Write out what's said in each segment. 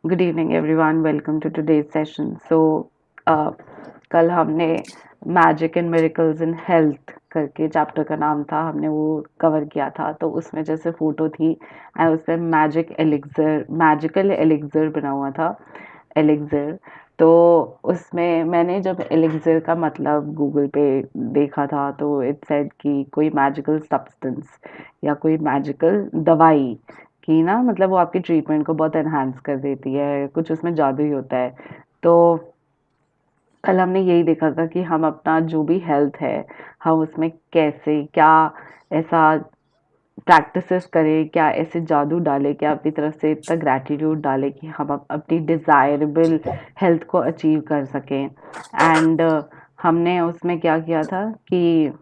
Good evening everyone, welcome to today's session. कल हमने magic and miracles in health करके chapter का नाम था, हमने वो कवर किया था। तो उसमें जैसे फोटो थी एंड उसमें मैजिकल एलिक्सर बना हुआ था, एलिक्सर। तो उसमें मैंने जब एलिक्सर का मतलब गूगल पे देखा था तो इट सेड कि कोई मैजिकल सब्सटेंस या कोई मैजिकल दवाई कि ना, मतलब वो आपकी ट्रीटमेंट को बहुत एनहांस कर देती है, कुछ उसमें जादू ही होता है। तो कल हमने यही देखा था कि हम अपना जो भी हेल्थ है, हम उसमें कैसे क्या ऐसा प्रैक्टिसेस करें, क्या ऐसे जादू डालें, क्या अपनी तरफ से इतना ग्रैटिट्यूड डालें कि हम अपनी डिज़ायरेबल हेल्थ को अचीव कर सकें। एंड हमने उसमें क्या किया था कि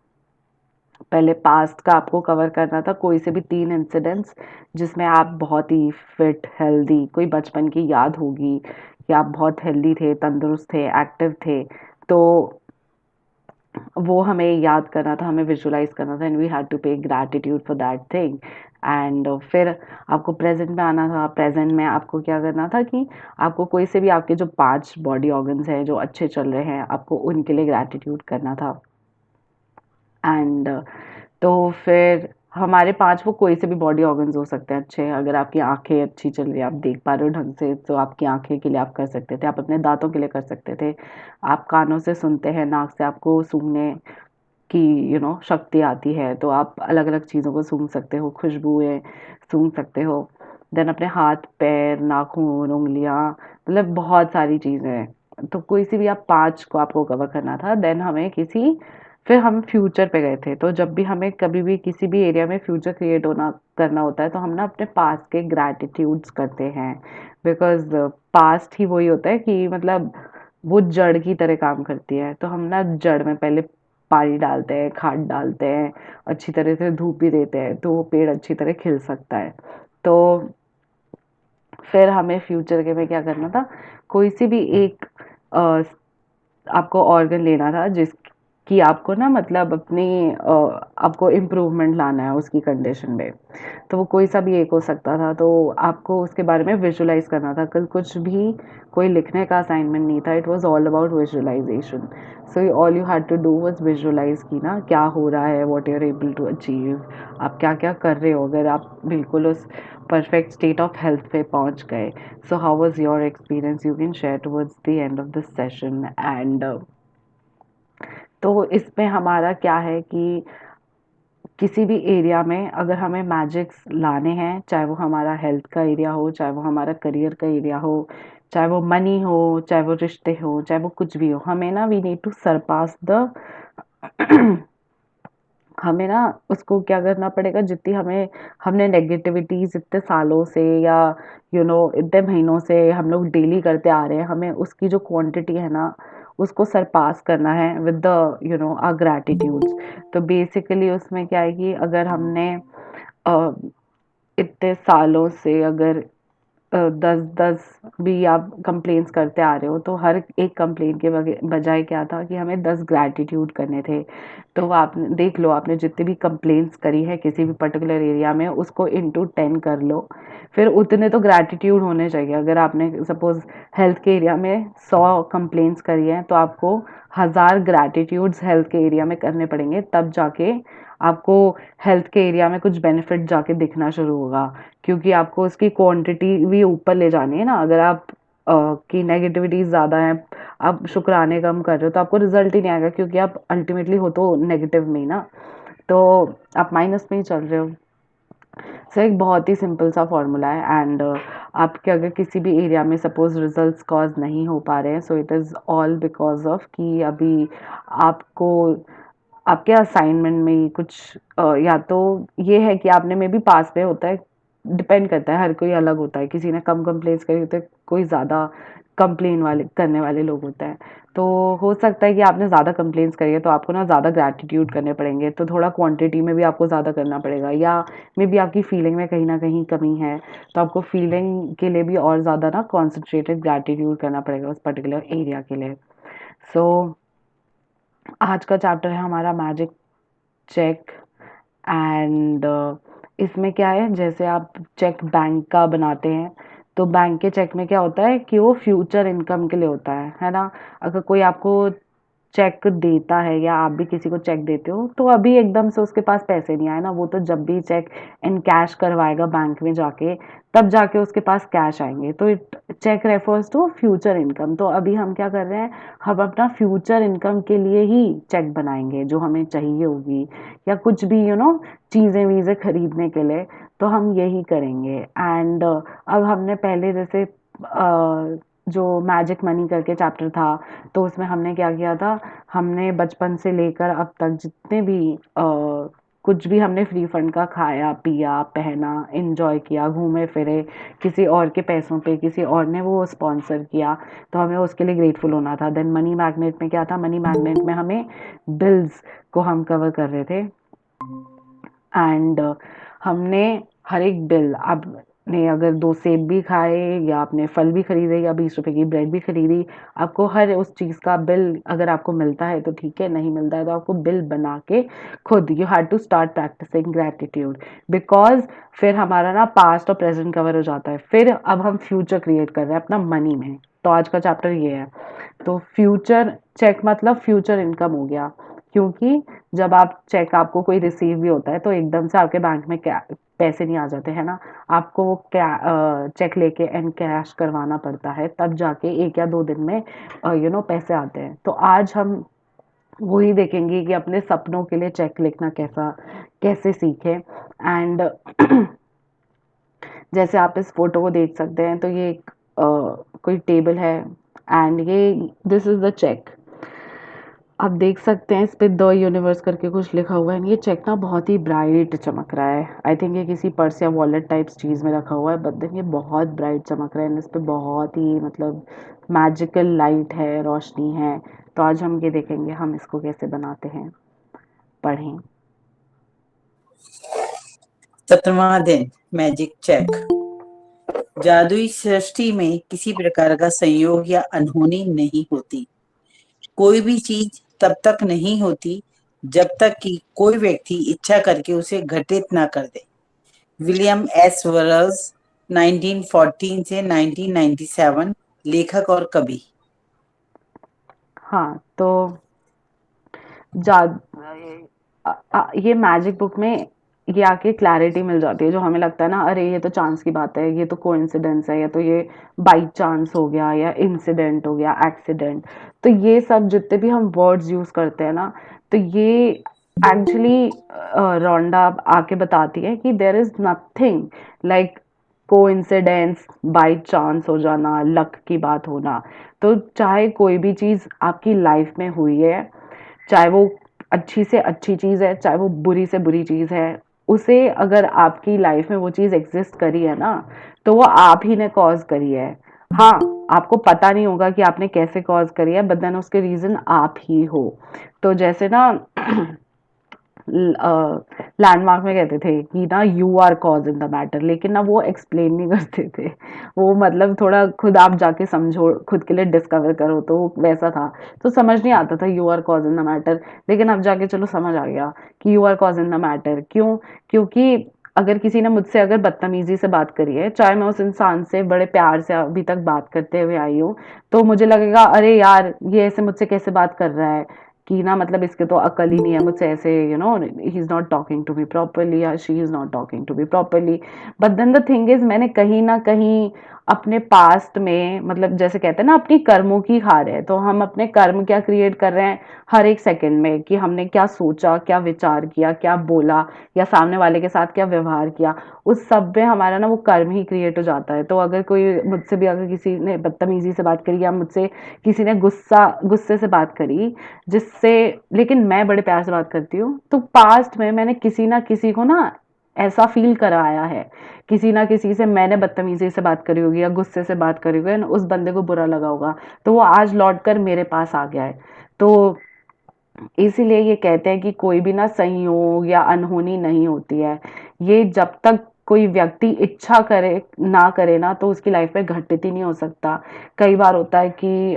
पहले पास्ट का आपको कवर करना था, कोई से भी 3 इंसिडेंट्स जिसमें आप बहुत ही फिट, हेल्दी, कोई बचपन की याद होगी कि आप बहुत हेल्दी थे, तंदुरुस्त थे, एक्टिव थे। तो वो हमें याद करना था, हमें विजुलाइज करना था एंड वी हैड टू पे gratitude for that thing. And फिर आपको प्रेजेंट में आना था। प्रेजेंट में आपको क्या करना था कि आपको कोई से भी आपके जो 5 बॉडी ऑर्गन्स हैं जो अच्छे चल रहे हैं, आपको उनके लिए ग्रैटिट्यूड करना था। एंड तो फिर हमारे 5 वो कोई से भी बॉडी ऑर्गन्स हो सकते हैं अच्छे। अगर आपकी आंखें अच्छी चल रही है, आप देख पा रहे हो ढंग से, तो आपकी आंखें के लिए आप कर सकते थे, आप अपने दांतों के लिए कर सकते थे। आप कानों से सुनते हैं, नाक से आपको सूंघने की शक्ति आती है, तो आप अलग अलग चीज़ों को सूंघ सकते हो, खुशबुएं सूंघ सकते हो। देन अपने हाथ, पैर, नाखून, उंगलियां, मतलब बहुत सारी चीज़ें हैं। तो कोई सी भी आप 5 को आपको कवर करना था। देन हमें किसी फिर हम फ्यूचर पे गए थे। तो जब भी हमें कभी भी किसी भी एरिया में फ्यूचर क्रिएट होना करना होता है, तो हम ना अपने पास्ट के ग्रैटिट्यूड्स करते हैं। बिकॉज पास्ट ही वही होता है कि मतलब वो जड़ की तरह काम करती है। तो हम ना जड़ में पहले पानी डालते हैं, खाद डालते हैं, अच्छी तरह से धूप भी देते हैं, तो वो पेड़ अच्छी तरह खिल सकता है। तो फिर हमें फ्यूचर के में क्या करना था, कोई सी भी एक अ, आपको ऑर्गन लेना था जिसकी आपको ना, मतलब अपनी आपको इम्प्रूवमेंट लाना है उसकी कंडीशन में। तो वो कोई सा भी एक हो सकता था। तो आपको उसके बारे में विजुलाइज करना था। कल कुछ भी कोई लिखने का असाइनमेंट नहीं था, it was all about visualisation. So all you had to do was visualise की ना क्या हो रहा है, what you are able to achieve, आप क्या क्या कर रहे हो, अगर आप बिल्कुल उस परफेक्ट स्टेट ऑफ हेल्थ पे पहुंच गए। So how was your experience, you can share towards the end of this session. And तो इसमें हमारा क्या है कि किसी भी एरिया में अगर हमें मैजिक्स लाने हैं, चाहे वो हमारा हेल्थ का एरिया हो, चाहे वो हमारा करियर का एरिया हो, चाहे वो मनी हो, चाहे वो रिश्ते हो, चाहे वो कुछ भी हो, हमें ना we need to surpass the हमें ना उसको क्या करना पड़ेगा, जितनी हमें हमने नेगेटिविटीज इतने सालों से या इतने महीनों से हम लोग डेली करते आ रहे हैं, हमें उसकी जो क्वांटिटी है ना, उसको सरपास करना है विद द आर ग्रैटिट्यूड्स। तो बेसिकली उसमें क्या है कि अगर हमने अ, इतने सालों से अगर 10-10 भी आप कंप्लेंट्स करते आ रहे हो, तो हर एक कंप्लेंट के बजाय क्या था कि हमें 10 ग्रैटिट्यूड करने थे। तो आप देख लो, आपने जितनी भी कंप्लेंट्स करी है किसी भी पर्टिकुलर एरिया में, उसको इंटू 10 कर लो। फिर उतने तो ग्रैटिट्यूड होने चाहिए। अगर आपने सपोज हेल्थ के एरिया में 100 कंप्लेंट्स करी हैं, तो आपको 1000 ग्रैटिट्यूड्स हेल्थ के एरिया में करने पड़ेंगे, तब जाके आपको हेल्थ के एरिया में कुछ बेनिफिट जाके दिखना शुरू होगा। क्योंकि आपको उसकी क्वांटिटी भी ऊपर ले जानी है ना। अगर आप की नेगेटिविटीज ज़्यादा हैं, आप शुक्राने कम कर रहे हो, तो आपको रिजल्ट ही नहीं आएगा, क्योंकि आप अल्टीमेटली हो तो नेगेटिव में ही ना। तो आप माइनस में ही चल रहे हो। सो एक बहुत ही सिंपल सा फॉर्मूला है। एंड आपके अगर किसी भी एरिया में सपोज रिजल्ट्स कॉज नहीं हो पा रहे हैं, so it is all because of कि अभी आपको आपके असाइनमेंट में ही कुछ या तो ये है कि आपने में भी पास में होता है, डिपेंड करता है, हर कोई अलग होता है। किसी ने कम कंप्लेंट्स करी होती है, कोई ज़्यादा कंप्लेन वाले करने वाले लोग होते हैं। तो हो सकता है कि आपने ज़्यादा कंप्लेंट्स करी है, तो आपको ना ज़्यादा ग्रैटिट्यूड करने पड़ेंगे, तो थोड़ा क्वांटिटी में भी आपको ज़्यादा करना पड़ेगा। या मे बी आपकी फीलिंग में कहीं ना कहीं कमी है, तो आपको फीलिंग के लिए भी और ज़्यादा ना कॉन्सेंट्रेटेड ग्रैटिट्यूड करना पड़ेगा उस पर्टिकुलर एरिया के लिए। सो आज का चैप्टर है हमारा मैजिक चेक। एंड इसमें क्या है, जैसे आप चेक बैंक का बनाते हैं, तो बैंक के चेक में क्या होता है कि वो फ्यूचर इनकम के लिए होता है ना। अगर कोई आपको चेक देता है या आप भी किसी को चेक देते हो तो अभी एकदम से उसके पास पैसे नहीं आए ना, वो तो जब भी चेक इन कैश करवाएगा बैंक में जाके, तब जाके उसके पास कैश आएंगे। तो it cheque refers to future income. तो अभी हम क्या कर रहे हैं, हम अपना फ्यूचर इनकम के लिए ही चेक बनाएंगे जो हमें चाहिए होगी, या कुछ भी चीज़ें वीज़ें खरीदने के लिए, तो हम यही करेंगे। एंड अब हमने पहले जैसे जो मैजिक मनी करके चैप्टर था, तो उसमें हमने क्या किया था, हमने बचपन से लेकर अब तक जितने भी कुछ भी हमने फ्री फंड का खाया पिया पहना एंजॉय किया घूमे फिरे किसी और के पैसों पे, किसी और ने वो स्पॉन्सर किया, तो हमें उसके लिए ग्रेटफुल होना था। देन मनी मैग्नेट में क्या था, मनी मैग्नेट में हमें बिल्स को हम कवर कर रहे थे। एंड हमने हर एक बिल, आपने अगर 2 सेब भी खाए या आपने फल भी खरीदे या 20 रुपए की ब्रेड भी खरीदी, आपको हर उस चीज़ का बिल, अगर आपको मिलता है तो ठीक है, नहीं मिलता है तो आपको बिल बना के खुद you have to start practising gratitude, because फिर हमारा ना पास्ट और प्रेजेंट कवर हो जाता है। फिर अब हम फ्यूचर क्रिएट कर रहे हैं अपना मनी में। तो आज का चैप्टर ये है। तो फ्यूचर चेक मतलब फ्यूचर इनकम हो गया, क्योंकि जब आप चेक आपको कोई रिसीव भी होता है तो एकदम से आपके बैंक में क्या पैसे नहीं आ जाते हैं ना, आपको वो क्या चेक लेके एंड कैश करवाना पड़ता है, तब जाके 1 या 2 दिन में पैसे आते हैं। तो आज हम वही देखेंगे कि अपने सपनों के लिए चेक लिखना कैसा कैसे सीखें। एंड जैसे आप इस फोटो को देख सकते हैं, तो ये एक कोई टेबल है एंड ये दिस इज द चेक। आप देख सकते हैं इस पे द यूनिवर्स करके कुछ लिखा हुआ है। ये चेक ना बहुत ही ब्राइट चमक रहा है, आई थिंक ये किसी पर्स या वॉलेट टाइप्स चीज़ में रखा हुआ है, बट देन ये बहुत ब्राइट चमक रहा है, इस पे बहुत ही मतलब मैजिकल लाइट है, रोशनी है। तो आज हम ये देखेंगे हम इसको कैसे बनाते हैं। पढ़ें। 17वां दिन मैजिक चेक। जादुई सृष्टि में किसी प्रकार का संयोग या अनहोनी नहीं होती। कोई भी चीज तब तक नहीं होती जब तक कि कोई व्यक्ति इच्छा करके उसे घटित ना कर दे। विलियम एस वर्ल्स 1914 से 1997, लेखक और कवि। हाँ, तो जाद ये मैजिक बुक में ये आके क्लैरिटी मिल जाती है, जो हमें लगता है ना, अरे ये तो चांस की बात है, ये तो कोइंसिडेंस है, या तो ये बाई चांस हो गया, या इंसिडेंट हो गया, एक्सीडेंट। तो ये सब जितने भी हम वर्ड्स यूज करते हैं ना, तो ये एक्चुअली रोंडा आके बताती है कि there is nothing like coincidence, by chance हो जाना, लक की बात होना। तो चाहे कोई भी चीज आपकी लाइफ में हुई है, चाहे वो अच्छी से अच्छी चीज़ है, चाहे वो बुरी से बुरी चीज़ है, उसे अगर आपकी लाइफ में वो चीज़ एग्जिस्ट करी है ना, तो वो आप ही ने कॉज करी है। हाँ, आपको पता नहीं होगा कि आपने कैसे कॉज करी है, बट देन उसके रीजन आप ही हो। तो जैसे ना लैंडमार्क में कहते थे कि ना you are cause in the matter, लेकिन ना वो एक्सप्लेन नहीं करते थे। वो मतलब थोड़ा खुद आप जाके समझो, खुद के लिए डिस्कवर करो, तो वैसा था। तो समझ नहीं आता था you are cause in the matter, लेकिन अब जाके चलो समझ आ गया कि you are cause in the matter. क्यों? क्योंकि अगर किसी ने मुझसे अगर बदतमीजी से बात करी है, चाहे मैं उस इंसान से बड़े प्यार से अभी तक बात करते हुए आई हूँ, तो मुझे लगेगा अरे यार ये ऐसे मुझसे कैसे बात कर रहा है, कि ना मतलब इसके तो अकल ही नहीं है, मुझसे ऐसे ही is not talking to me properly या she is not talking to me properly. But then the thing is, मैंने कहीं ना कहीं अपने पास्ट में, मतलब जैसे कहते हैं ना अपनी कर्मों की हार है, तो हम अपने कर्म क्या क्रिएट कर रहे हैं हर एक सेकंड में, कि हमने क्या सोचा, क्या विचार किया, क्या बोला, या सामने वाले के साथ क्या व्यवहार किया, उस सब में हमारा ना वो कर्म ही क्रिएट हो जाता है। तो अगर कोई मुझसे भी अगर किसी ने बदतमीजी से बात करी, या मुझसे किसी ने गुस्से से बात करी, जिससे, लेकिन मैं बड़े प्यार से बात करती हूँ, तो पास्ट में मैंने किसी ना किसी को ना ऐसा फील कराया है, किसी ना किसी से मैंने बदतमीजी से बात करी होगी या गुस्से से बात करी होगी, उस बंदे को बुरा लगा होगा, तो वो आज लौट कर मेरे पास आ गया है। तो इसीलिए ये कहते हैं कि कोई भी ना संयोग या अनहोनी नहीं होती है। ये जब तक कोई व्यक्ति इच्छा करे ना करे ना, तो उसकी लाइफ में घटित ही नहीं हो सकता। कई बार होता है कि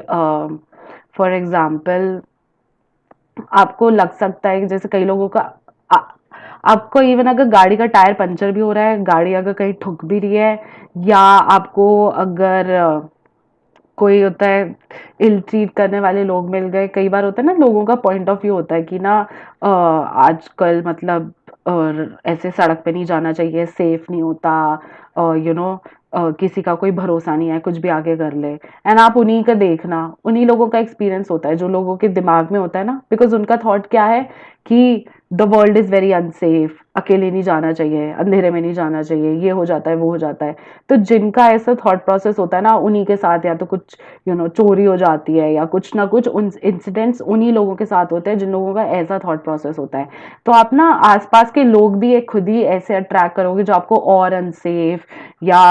फॉर एग्जाम्पल आपको लग सकता है कि जैसे कई लोगों का आ, आपको इवन अगर गाड़ी का टायर पंचर भी हो रहा है, गाड़ी अगर कहीं ठुक भी रही है, या आपको अगर कोई होता है इल ट्रीट करने वाले लोग मिल गए, कई बार होता है ना लोगों का पॉइंट ऑफ व्यू होता है कि ना आजकल मतलब ऐसे सड़क पे नहीं जाना चाहिए, सेफ नहीं होता, यू नो किसी का कोई भरोसा नहीं है, कुछ भी आगे कर ले। एंड आप उन्हीं का देखना, उन्हीं लोगों का एक्सपीरियंस होता है जो लोगों के दिमाग में होता है ना, बिकॉज उनका थॉट क्या है कि the world is very unsafe, अकेले नहीं जाना चाहिए, अंधेरे में नहीं जाना चाहिए, ये हो जाता है वो हो जाता है। तो जिनका ऐसा थॉट प्रोसेस होता है ना, उन्हीं के साथ या तो कुछ चोरी हो जाती है, या कुछ ना कुछ उन इंसिडेंट्स उन्हीं लोगों के साथ होते हैं जिन लोगों का ऐसा थॉट प्रोसेस होता है। तो आप ना आसपास के लोग भी एक खुद ही ऐसे अट्रैक्ट करोगे जो आपको और अनसेफ या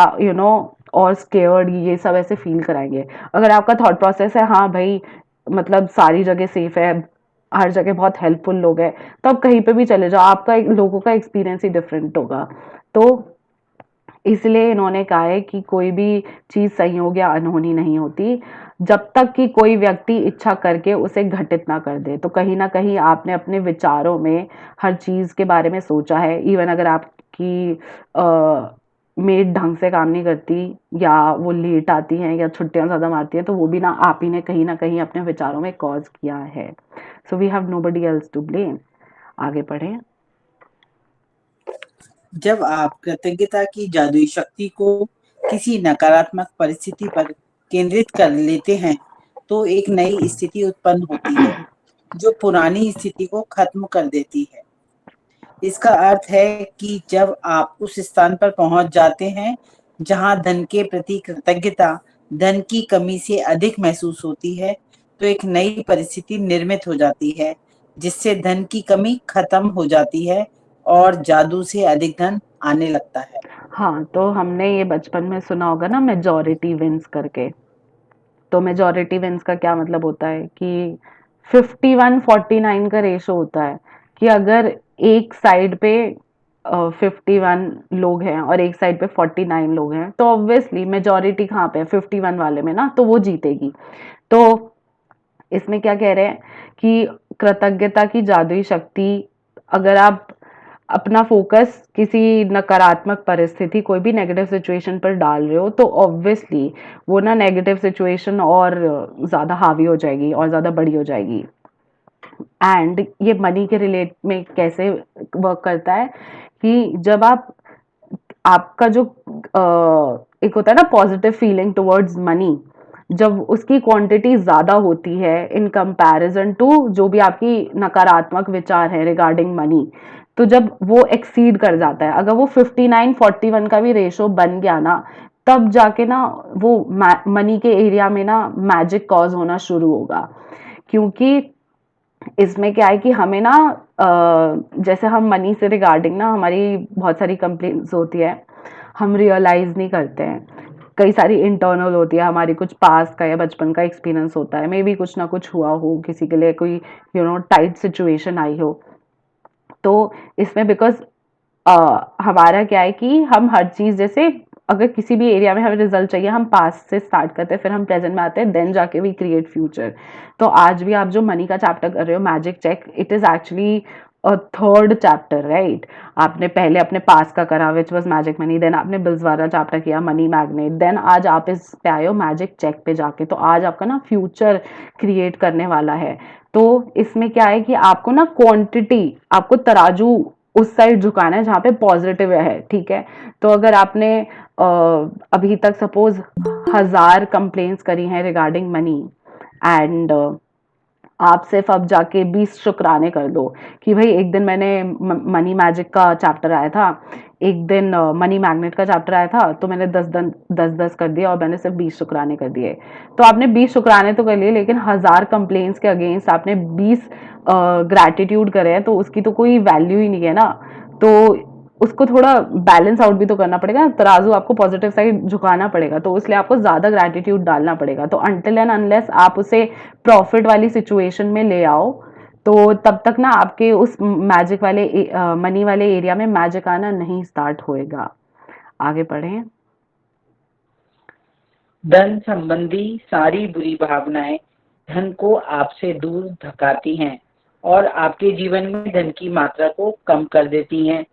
और स्केयर्ड ये सब ऐसे फील कराएंगे। अगर आपका थॉट प्रोसेस है हाँ भाई, मतलब सारी जगह सेफ है, हर जगह बहुत हेल्पफुल लोग हैं, तो आप कहीं पे भी चले जाओ, आपका लोगों का एक्सपीरियंस ही डिफरेंट होगा। तो इसलिए इन्होंने कहा है कि कोई भी चीज संयोग या अनहोनी नहीं होती, जब तक कि कोई व्यक्ति इच्छा करके उसे घटित ना कर दे। तो कहीं ना कहीं आपने अपने विचारों में हर चीज के बारे में सोचा है, इवन अगर आपकी मेड ढंग से काम नहीं करती, या वो लेट आती हैं, या छुट्टियां ज्यादा मारती हैं, तो वो भी आप ही ने कहीं ना कहीं अपने विचारों में कॉज किया है। So we have nobody else to blame. आगे पढ़े। जब आप कृतज्ञता की जादुई शक्ति को किसी नकारात्मक परिस्थिति पर केंद्रित कर लेते हैं, तो एक नई स्थिति उत्पन्न होती है जो पुरानी स्थिति को खत्म कर देती है। इसका अर्थ है कि जब आप उस स्थान पर पहुंच जाते हैं जहां धन के प्रति कृतज्ञता धन की कमी से अधिक महसूस होती है, तो एक नई परिस्थिति निर्मित हो जाती है जिससे धन की कमी खत्म हो जाती है और जादू से अधिक धन आने लगता है। हाँ, तो हमने ये बचपन में सुना होगा ना, मेजोरिटी विंस करके। तो मेजोरिटी विंस का क्या मतलब होता है कि 51-49 का रेशो होता है, कि अगर एक साइड पे 51 लोग हैं और एक साइड पे 49 लोग हैं, तो ऑब्वियसली मेजोरिटी कहाँ पे है, 51 वाले में ना, तो वो जीतेगी। तो इसमें क्या कह रहे हैं कि कृतज्ञता की जादुई शक्ति, अगर आप अपना फोकस किसी नकारात्मक परिस्थिति, कोई भी नेगेटिव सिचुएशन पर डाल रहे हो, तो ऑब्वियसली वो ना नेगेटिव सिचुएशन और ज्यादा हावी हो जाएगी और ज्यादा बड़ी हो जाएगी। एंड ये मनी के रिलेट में कैसे वर्क करता है कि जब आपका जो एक होता है ना पॉजिटिव फीलिंग टुवर्ड्स मनी, जब उसकी क्वांटिटी ज्यादा होती है इन कंपैरिजन टू जो भी आपकी नकारात्मक विचार है रिगार्डिंग मनी, तो जब वो एक्सीड कर जाता है, अगर वो 59-41 का भी रेशो बन गया ना, तब जाके ना वो मनी के एरिया में ना मैजिक कॉज होना शुरू होगा। क्योंकि इसमें क्या है कि हमें ना जैसे हम मनी से रिगार्डिंग ना हमारी बहुत सारी कंप्लेंट्स होती है, हम रियलाइज नहीं करते हैं, कई सारी इंटरनल होती है हमारी, कुछ पास का या बचपन का एक्सपीरियंस होता है, मे बी कुछ ना कुछ हुआ हो किसी के लिए, कोई टाइट सिचुएशन आई हो। तो इसमें बिकॉज हमारा क्या है कि हम हर चीज जैसे अगर किसी भी एरिया में हमें रिजल्ट चाहिए, हम पास से स्टार्ट करते हैं, फिर हम प्रेजेंट में आते हैं, देन जाके वी क्रिएट फ्यूचर। तो आज भी आप जो मनी का चैप्टर कर रहे हो, magic check, it is actually third chapter, right. आपने पहले अपने पास का करा which was magic money, then आपने बिल्स वाला चैप्टर किया मनी मैग्नेट, देन आज आप इस पे आए हो मैजिक चेक पे जाके। तो आज आपका ना फ्यूचर क्रिएट करने वाला है। तो इसमें क्या है कि आपको ना क्वांटिटी, आपको तराजू उस साइड झुकाना है जहाँ पे पॉजिटिव है, ठीक है। तो अगर आपने अभी तक सपोज 1000 कंप्लेंट्स करी हैं रिगार्डिंग मनी, एंड आप सिर्फ अब जाके 20 शुक्राने कर दो कि भाई एक दिन मैंने मनी मैजिक का चैप्टर आया था, एक दिन मनी मैग्नेट का चैप्टर आया था, तो मैंने 10-10 कर दिया और मैंने सिर्फ 20 शुक्राने कर दिए। तो आपने 20 शुक्राने तो कर लिए, लेकिन 1000 कंप्लेंट्स के अगेंस्ट आपने 20 ग्रैटिट्यूड करे हैं, तो उसकी तो कोई वैल्यू ही नहीं है ना। तो उसको थोड़ा बैलेंस आउट भी तो करना पड़ेगा, तराजू आपको पॉजिटिव साइड झुकाना पड़ेगा, तो इसलिए आपको ज्यादा ग्रैटिट्यूड डालना पड़ेगा। तो अनटिल एंड अनलेस आप उसे प्रॉफिट वाली सिचुएशन में ले आओ, तो तब तक ना आपके उस मैजिक वाले मनी वाले एरिया में मैजिक आना नहीं स्टार्ट होएगा। आगे पढ़ें। धन संबंधी सारी बुरी भावनाएं धन को आपसे दूर धकाती हैं और आपके जीवन में धन की मात्रा को कम कर देती हैं।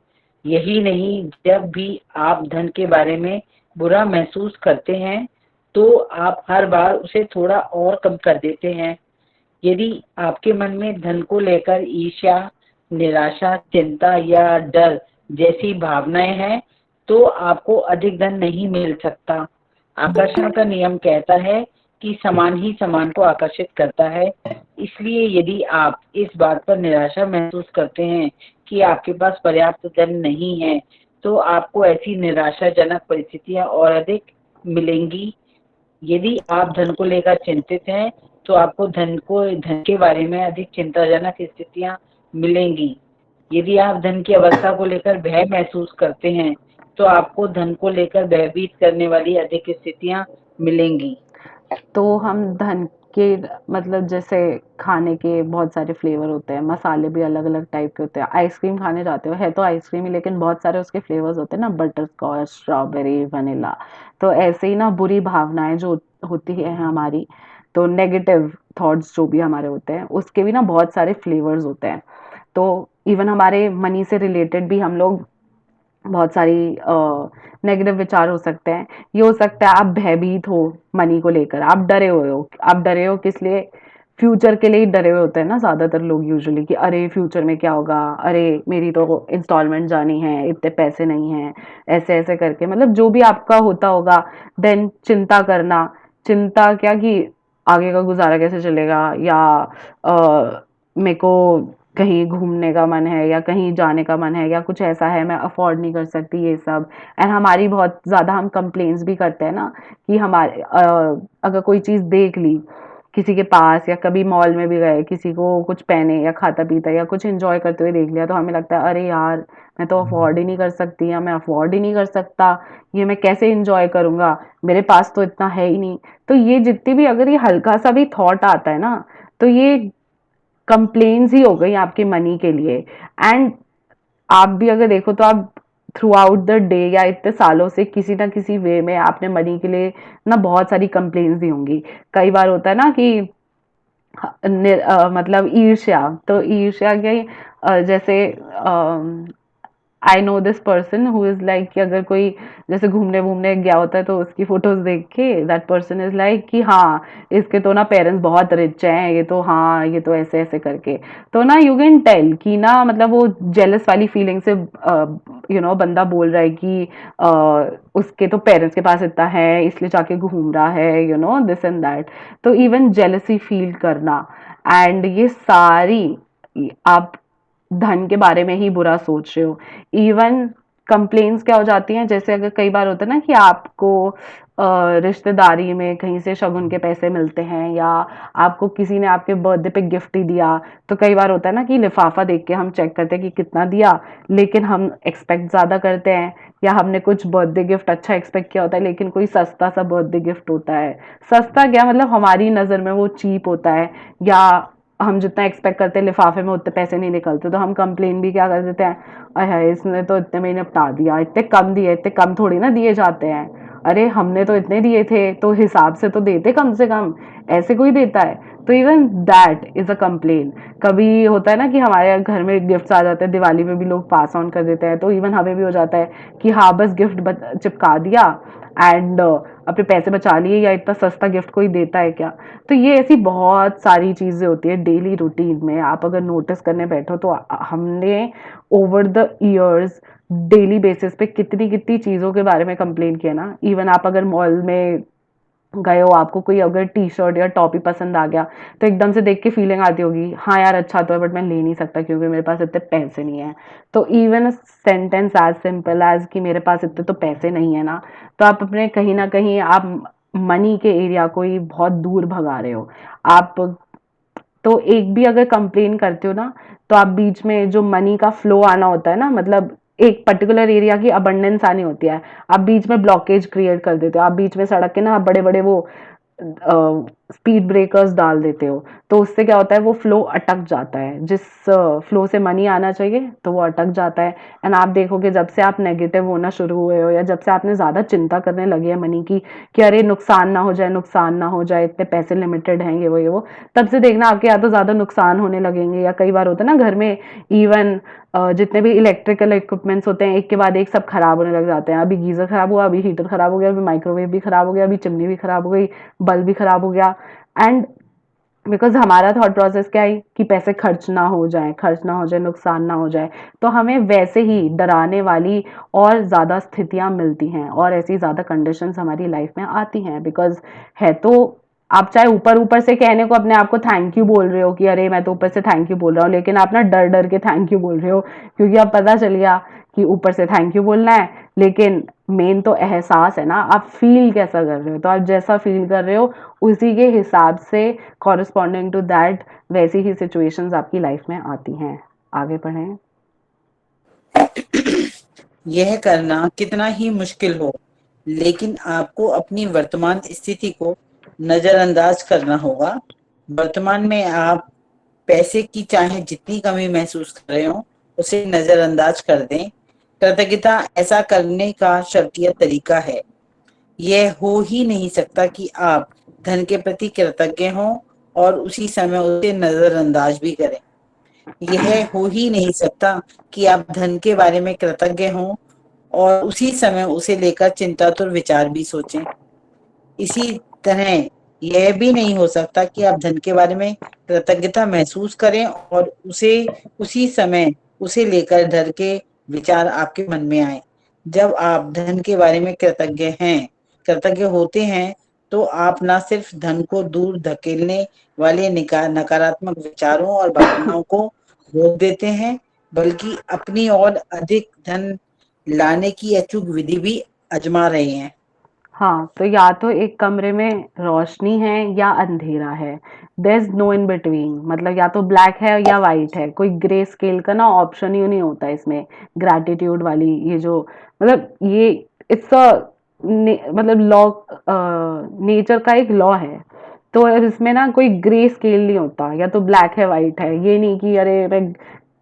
यही नहीं, जब भी आप धन के बारे में बुरा महसूस करते हैं तो आप हर बार उसे थोड़ा और कम कर देते हैं। यदि आपके मन में धन को लेकर ईर्ष्या, निराशा, चिंता या डर जैसी भावनाएं हैं तो आपको अधिक धन नहीं मिल सकता। आकर्षण का नियम कहता है कि समान ही समान को आकर्षित करता है। इसलिए यदि आप इस बात पर निराशा महसूस करते हैं कि आपके पास पर्याप्त धन नहीं है तो आपको ऐसी निराशाजनक परिस्थितियां और अधिक मिलेंगी। यदि आप धन को लेकर चिंतित हैं तो आपको धन के बारे में अधिक चिंताजनक स्थितियां मिलेंगी। यदि आप धन की अवस्था को लेकर भय महसूस करते हैं तो आपको धन को लेकर भयभीत करने वाली अधिक स्थितियां मिलेंगी। तो हम धन के मतलब जैसे खाने के बहुत सारे फ्लेवर होते हैं, मसाले भी अलग अलग टाइप के होते हैं। आइसक्रीम खाने जाते हो, है तो आइसक्रीम ही, लेकिन बहुत सारे उसके फ्लेवर्स होते हैं ना, बटर स्कॉच, स्ट्रॉबेरी, वनीला। तो ऐसे ही ना बुरी भावनाएं जो होती है हमारी, तो नेगेटिव थॉट्स जो भी हमारे होते हैं, उसके भी ना बहुत सारे फ्लेवर्स होते हैं। तो इवन हमारे मनी से रिलेटेड भी हम लोग बहुत सारी नेगेटिव विचार हो सकते हैं। ये हो सकता है आप भयभीत हो मनी को लेकर, आप डरे हुए हो। आप डरे हो किस लिए? फ्यूचर के लिए ही डरे हुए होते हैं ना ज्यादातर लोग यूजुअली, कि अरे फ्यूचर में क्या होगा, अरे मेरी तो इंस्टॉलमेंट जानी है, इतने पैसे नहीं हैं, ऐसे ऐसे करके, मतलब जो भी आपका होता होगा। देन चिंता करना, चिंता क्या कि आगे का गुजारा कैसे चलेगा, या मेरे को कहीं घूमने का मन है, या कहीं जाने का मन है, या कुछ ऐसा है मैं अफोर्ड नहीं कर सकती ये सब। एंड हमारी बहुत ज़्यादा हम कंप्लेन्स भी करते हैं ना, कि हमारे अगर कोई चीज़ देख ली किसी के पास, या कभी मॉल में भी गए, किसी को कुछ पहने या खाता पीता या कुछ एंजॉय करते हुए देख लिया, तो हमें लगता है अरे यार मैं तो अफोर्ड ही नहीं कर सकती, या मैं अफोर्ड ही नहीं कर सकता, ये मैं कैसे एंजॉय करूंगा, मेरे पास तो इतना है ही नहीं। तो ये जितनी भी, अगर ये हल्का सा भी थॉट आता है ना, तो ये कंप्लेन्स ही हो गई आपके मनी के लिए। एंड आप भी अगर देखो तो आप थ्रू आउट द डे या इतने सालों से किसी ना किसी वे में आपने मनी के लिए ना बहुत सारी कंप्लेन्स दी होंगी। कई बार होता है ना कि मतलब ईर्ष्या, तो ईर्ष्या के जैसे I know this person who is like, कि अगर कोई जैसे घूमने वूमने गया होता है तो उसकी फोटोज देख के दैट पर्सन इज लाइक कि हाँ इसके तो ना पेरेंट्स बहुत रिच हैं, ये तो हाँ ये तो ऐसे ऐसे करके। तो ना यू कैन टेल कि ना, मतलब वो जेलस वाली फीलिंग से बंदा बोल रहा है कि उसके तो पेरेंट्स के पास इतना है इसलिए जाके घूम रहा है, दिस एंड दैट। तो इवन जेलसी फील करना, एंड ये सारी आप धन के बारे में ही बुरा सोच रहे हो। इवन कंप्लेन्स क्या हो जाती हैं, जैसे अगर कई बार होता है ना कि आपको रिश्तेदारी में कहीं से शगुन के पैसे मिलते हैं, या आपको किसी ने आपके बर्थडे पे गिफ्ट ही दिया, तो कई बार होता है ना कि लिफाफा देख के हम चेक करते हैं कि कितना दिया, लेकिन हम एक्सपेक्ट ज्यादा करते हैं, या हमने कुछ बर्थडे गिफ्ट अच्छा एक्सपेक्ट किया होता है लेकिन कोई सस्ता सा बर्थडे गिफ्ट होता है। सस्ता क्या, मतलब हमारी नजर में वो चीप होता है, या हम जितना एक्सपेक्ट करते हैं लिफाफे में उतने पैसे नहीं निकलते, तो हम कंप्लेन भी क्या कर देते हैं, अरे हाय इसने तो इतने में निपटा दिया, इतने कम दिए, इतने कम थोड़ी ना दिए जाते हैं, अरे हमने तो इतने दिए थे तो हिसाब से तो देते कम से कम, ऐसे कोई देता है। तो even that is a complain. कभी होता है ना कि हमारे घर में गिफ्ट्स आ जाते हैं, दिवाली में भी लोग पास ऑन कर देते हैं, तो इवन हमें भी हो जाता है कि हाँ बस गिफ्ट चिपका दिया एंड अपने पैसे बचा लिए, या इतना सस्ता गिफ्ट कोई देता है क्या। तो ये ऐसी बहुत सारी चीजें होती है डेली रूटीन में, आप अगर नोटिस करने बैठो तो हमने over the years daily basis पे कितनी कितनी चीजों के बारे में कंप्लेन किया ना। इवन आप अगर मॉल में गए हो, आपको कोई अगर टी शर्ट या टॉप ही पसंद आ गया, तो एकदम से देख के फीलिंग आती होगी, हाँ यार अच्छा तो है बट मैं ले नहीं सकता क्योंकि मेरे पास इतने पैसे नहीं है। तो even sentence as simple as कि मेरे पास इतने तो पैसे नहीं है ना, तो आप अपने कहीं ना कहीं आप मनी के एरिया को ही बहुत दूर भगा रहे हो। आप तो एक भी अगर कंप्लेन करते हो ना, तो आप बीच में जो मनी का फ्लो आना होता है ना, मतलब एक पर्टिकुलर एरिया की अबंडेंस आनी होती है, आप बीच में ब्लॉकेज क्रिएट कर देते हो। आप बीच में सड़क के ना बड़े बड़े वो स्पीड ब्रेकर्स डाल देते हो, तो उससे क्या होता है, वो फ्लो अटक जाता है, जिस फ्लो से मनी आना चाहिए तो वो अटक जाता है। एंड आप देखोगे जब से आप नेगेटिव होना शुरू हुए हो, या जब से आपने ज़्यादा चिंता करने लगे हैं मनी की कि अरे नुकसान ना हो जाए, नुकसान ना हो जाए, इतने पैसे लिमिटेड हैं, ये वो, तब से देखना आपके या तो ज़्यादा नुकसान होने लगेंगे, या कई बार होता है ना घर में इवन जितने भी इलेक्ट्रिकल इक्विपमेंट्स होते हैं एक के बाद एक सब खराब होने लग जाते हैं। अभी गीजर खराब हुआ, अभी हीटर खराब हो गया, अभी माइक्रोवेव भी खराब हो गया, अभी चिमनी भी खराब हो गई, बल्ब भी खराब हो गया। एंड बिकॉज हमारा थॉट प्रोसेस क्या है कि पैसे खर्च ना हो जाए, खर्च ना हो जाए, नुकसान ना हो जाए, तो हमें वैसे ही डराने वाली और ज़्यादा स्थितियां मिलती हैं और ऐसी ज़्यादा कंडीशंस हमारी लाइफ में आती हैं। बिकॉज है तो आप चाहे ऊपर ऊपर से कहने को अपने आप को थैंक यू बोल रहे हो कि अरे मैं तो ऊपर से थैंक यू बोल रहा हूँ, लेकिन आप ना डर डर के थैंक यू बोल रहे हो, क्योंकि अब पता चल गया कि ऊपर से थैंक यू बोलना है, लेकिन मेन तो एहसास है ना, आप फील कैसा कर रहे हो। तो आप जैसा फील कर रहे हो उसी के हिसाब से कॉरस्पॉन्डिंग टू दैट वैसी ही सिचुएशंस आपकी लाइफ में आती हैं। आगे बढ़ें। यह करना कितना ही मुश्किल हो, लेकिन आपको अपनी वर्तमान स्थिति को नजरअंदाज करना होगा। वर्तमान में आप पैसे की चाहे जितनी कमी महसूस कर रहे हो, उसे नजरअंदाज कर दें। कृतज्ञता ऐसा करने का शर्तिया तरीका है। यह हो ही नहीं सकता कि आप धन के प्रति कृतज्ञ हों और उसी समय उसे नजरअंदाज भी करें। यह हो ही नहीं सकता कि आप धन के बारे में कृतज्ञ हों और उसी समय उसे लेकर चिंतातुर विचार भी सोचें। इसी तरह यह भी नहीं हो सकता कि आप धन के बारे में कृतज्ञता महसूस करें और उसे उसी समय उसे लेकर डर के विचार आपके मन में आए। जब आप धन के बारे में कृतज्ञ होते हैं, तो आप ना सिर्फ धन को दूर धकेलने वाले नकारात्मक विचारों और भावनाओं को रोक देते हैं, बल्कि अपनी और अधिक धन लाने की अचूक विधि भी आजमा रहे हैं। हाँ, तो या तो एक कमरे में रोशनी है या अंधेरा है, there is no in between. मतलब या तो ब्लैक है या वाइट है, कोई ग्रे स्केल का ना ऑप्शन ही नहीं होता इसमें। ग्रैटिट्यूड वाली ये जो, मतलब ये इट्स अ मतलब लॉ, नेचर का एक लॉ है। तो इसमें ना कोई ग्रे स्केल नहीं होता, या तो ब्लैक है वाइट है। ये नहीं कि अरे मैं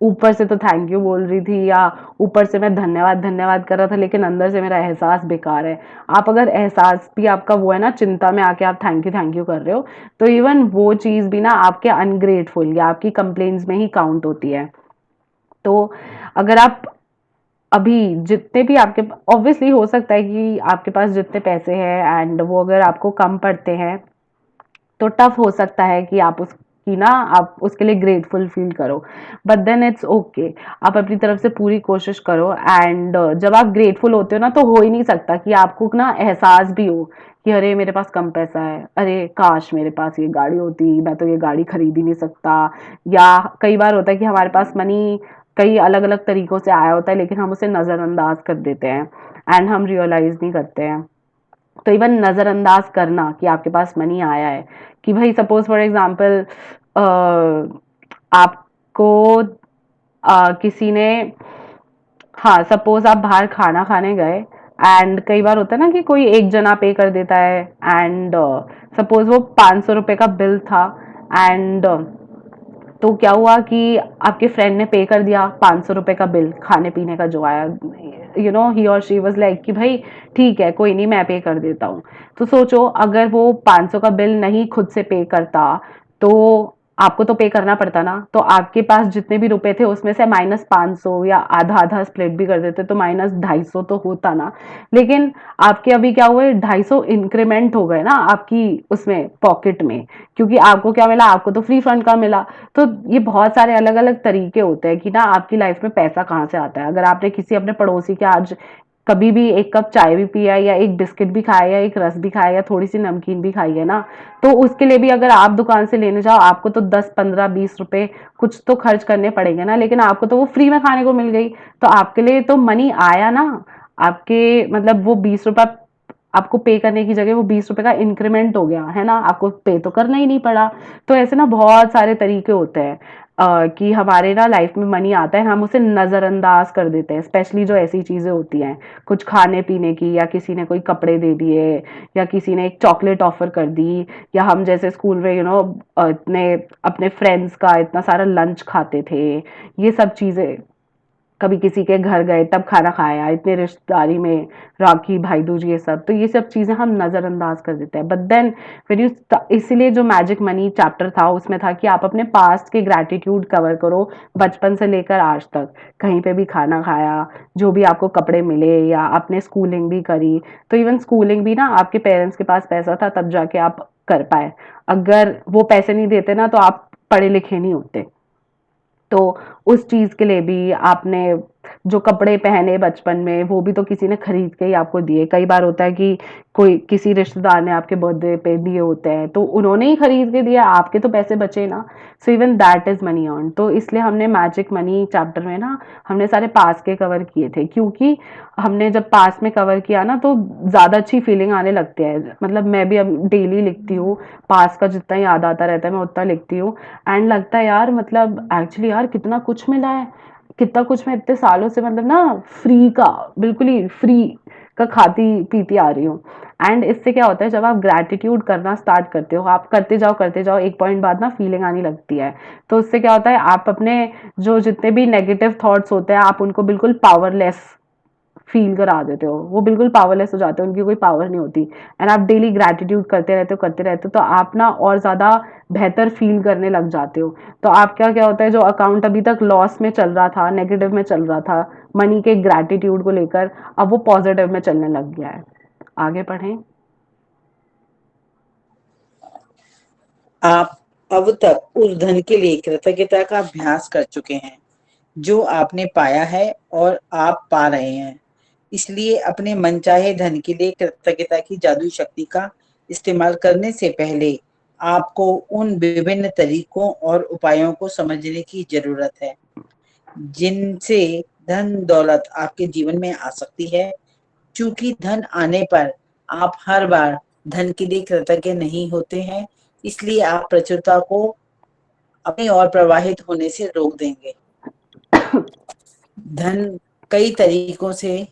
ऊपर से तो थैंक यू बोल रही थी, या ऊपर से मैं धन्यवाद धन्यवाद कर रहा था, लेकिन अंदर से मेरा एहसास बेकार है। आप अगर एहसास भी आपका वो है ना, चिंता में आके आप थैंक यू कर रहे हो, तो इवन वो चीज भी ना आपके अनग्रेटफुल या आपकी कंप्लेन्स में ही काउंट होती है। तो अगर आप अभी जितने भी आपके, ऑब्वियसली हो सकता है कि आपके पास जितने पैसे हैं एंड वो अगर आपको कम पड़ते हैं, तो टफ हो सकता है कि आप उसकी ना, आप उसके लिए ग्रेटफुल फील करो। बट देन इट्स ओके, आप अपनी तरफ से पूरी कोशिश करो। एंड जब आप ग्रेटफुल होते हो ना, तो हो ही नहीं सकता कि आपको ना एहसास भी हो कि अरे मेरे पास कम पैसा है, अरे काश मेरे पास ये गाड़ी होती, मैं तो ये गाड़ी खरीद ही नहीं सकता। या कई बार होता है कि हमारे पास मनी कई अलग अलग तरीकों से आया होता है, लेकिन हम उसे नज़रअंदाज कर देते हैं एंड हम रियलाइज नहीं करते हैं। तो इवन नज़रअंदाज करना कि आपके पास मनी आया है, कि भाई सपोज फॉर एग्जांपल आपको किसी ने, हाँ सपोज आप बाहर खाना खाने गए, एंड कई बार होता है ना कि कोई एक जना पे कर देता है, एंड सपोज वो 500 रुपए का बिल था, एंड तो क्या हुआ कि आपके फ्रेंड ने पे कर दिया 500 रुपए का बिल खाने पीने का जो आया। यू नो ही और शी वाज लाइक कि भाई ठीक है कोई नहीं, मैं पे कर देता हूँ। तो सोचो अगर वो 500 का बिल नहीं खुद से पे करता, तो आपको तो पे करना पड़ता ना, तो आपके पास जितने भी रुपए थे उसमें से -500 या आधा आधा स्प्लिट भी कर देते तो -250 तो होता ना। लेकिन आपके अभी क्या हुए, 250 इंक्रीमेंट हो गए ना आपकी उसमें पॉकेट में, क्योंकि आपको क्या मिला, आपको तो फ्री फंड का मिला। तो ये बहुत सारे अलग अलग तरीके होते हैं कि ना आपकी लाइफ में पैसा कहाँ से आता है। अगर आपने किसी अपने पड़ोसी के आज कभी भी एक कप चाय भी पिया, या एक बिस्किट भी खाया, या एक रस भी खाया, या थोड़ी सी नमकीन भी खाई है ना, तो उसके लिए भी अगर आप दुकान से लेने जाओ, आपको तो 10 15 20 रुपए कुछ तो खर्च करने पड़ेंगे ना, लेकिन आपको तो वो फ्री में खाने को मिल गई। तो आपके लिए तो मनी आया ना, आपके मतलब वो 20 रुपए आपको पे करने की जगह वो 20 रुपए का इंक्रीमेंट हो गया है ना, आपको पे तो करना ही नहीं पड़ा। तो ऐसे ना बहुत सारे तरीके होते हैं। कि हमारे ना लाइफ में मनी आता है, हम उसे नज़रअंदाज कर देते हैं, स्पेशली जो ऐसी चीज़ें होती हैं, कुछ खाने पीने की, या किसी ने कोई कपड़े दे दिए, या किसी ने एक चॉकलेट ऑफर कर दी, या हम जैसे स्कूल में इतने अपने फ्रेंड्स का इतना सारा लंच खाते थे, ये सब चीज़ें, कभी किसी के घर गए तब खाना खाया, इतने रिश्तेदारी में राखी भाई दूज, ये सब, तो ये सब चीजें हम नजरअंदाज कर देते हैं। बट देन फिर यू, इसीलिए जो मैजिक मनी चैप्टर था उसमें था कि आप अपने पास्ट के ग्रैटिट्यूड कवर करो, बचपन से लेकर आज तक, कहीं पे भी खाना खाया, जो भी आपको कपड़े मिले, या आपने स्कूलिंग भी करी, तो इवन स्कूलिंग भी ना आपके पेरेंट्स के पास पैसा था तब जाके आप कर पाए, अगर वो पैसे नहीं देते ना तो आप पढ़े लिखे नहीं होते। तो उस चीज के लिए भी आपने जो कपड़े पहने बचपन में, वो भी तो किसी ने खरीद के ही आपको दिए। कई बार होता है कि कोई किसी रिश्तेदार ने आपके बर्थडे पे दिए होते हैं, तो उन्होंने ही खरीद के दिया, आपके तो पैसे बचे ना। So even that is money earn. तो इसलिए हमने मैजिक मनी चैप्टर में ना हमने सारे पास के कवर किए थे, क्योंकि हमने जब पास में कवर किया ना तो ज्यादा अच्छी फीलिंग आने लगती है। मतलब मैं भी अब डेली लिखती हूँ, पास का जितना याद आता रहता है मैं उतना लिखती हूँ, एंड लगता है यार, मतलब एक्चुअली यार कितना कुछ मिला है, कितना कुछ मैं इतने सालों से, मतलब ना फ्री का, बिल्कुल ही फ्री का खाती पीती आ रही हूँ। एंड इससे क्या होता है, जब आप ग्रैटिट्यूड करना स्टार्ट करते हो, आप करते जाओ, एक पॉइंट बाद ना फीलिंग आने लगती है। तो उससे क्या होता है, आप अपने जो जितने भी नेगेटिव थॉट्स होते हैं आप उनको बिल्कुल पावरलेस फील करा देते हो, वो बिल्कुल पावरलेस हो जाते हो, उनकी कोई पावर नहीं होती। एंड आप डेली ग्रैटिट्यूड करते रहते हो, तो आप ना और ज्यादा बेहतर फील करने लग जाते हो। तो आपका क्या होता है, जो अकाउंट अभी तक लॉस में चल रहा था, नेगेटिव में चल रहा था मनी के ग्रैटिट्यूड को लेकर, अब वो पॉजिटिव में चलने लग गया है। आगे बढ़ें। आप अब तक उस धन के लिए कृतज्ञता का अभ्यास कर चुके हैं जो आपने पाया है और आप पा रहे हैं। इसलिए अपने मनचाहे धन के लिए कृतज्ञता की जादुई शक्ति का इस्तेमाल करने से पहले आपको उन विभिन्न तरीकों और उपायों को समझने की जरूरत है जिनसे धन दौलत आपके जीवन में आ सकती है। चूंकि धन आने पर आप हर बार धन के लिए कृतज्ञ नहीं होते हैं, इसलिए आप प्रचुरता को अपनी ओर प्रवाहित होने से रोक देंगे। धन कई तरीकों से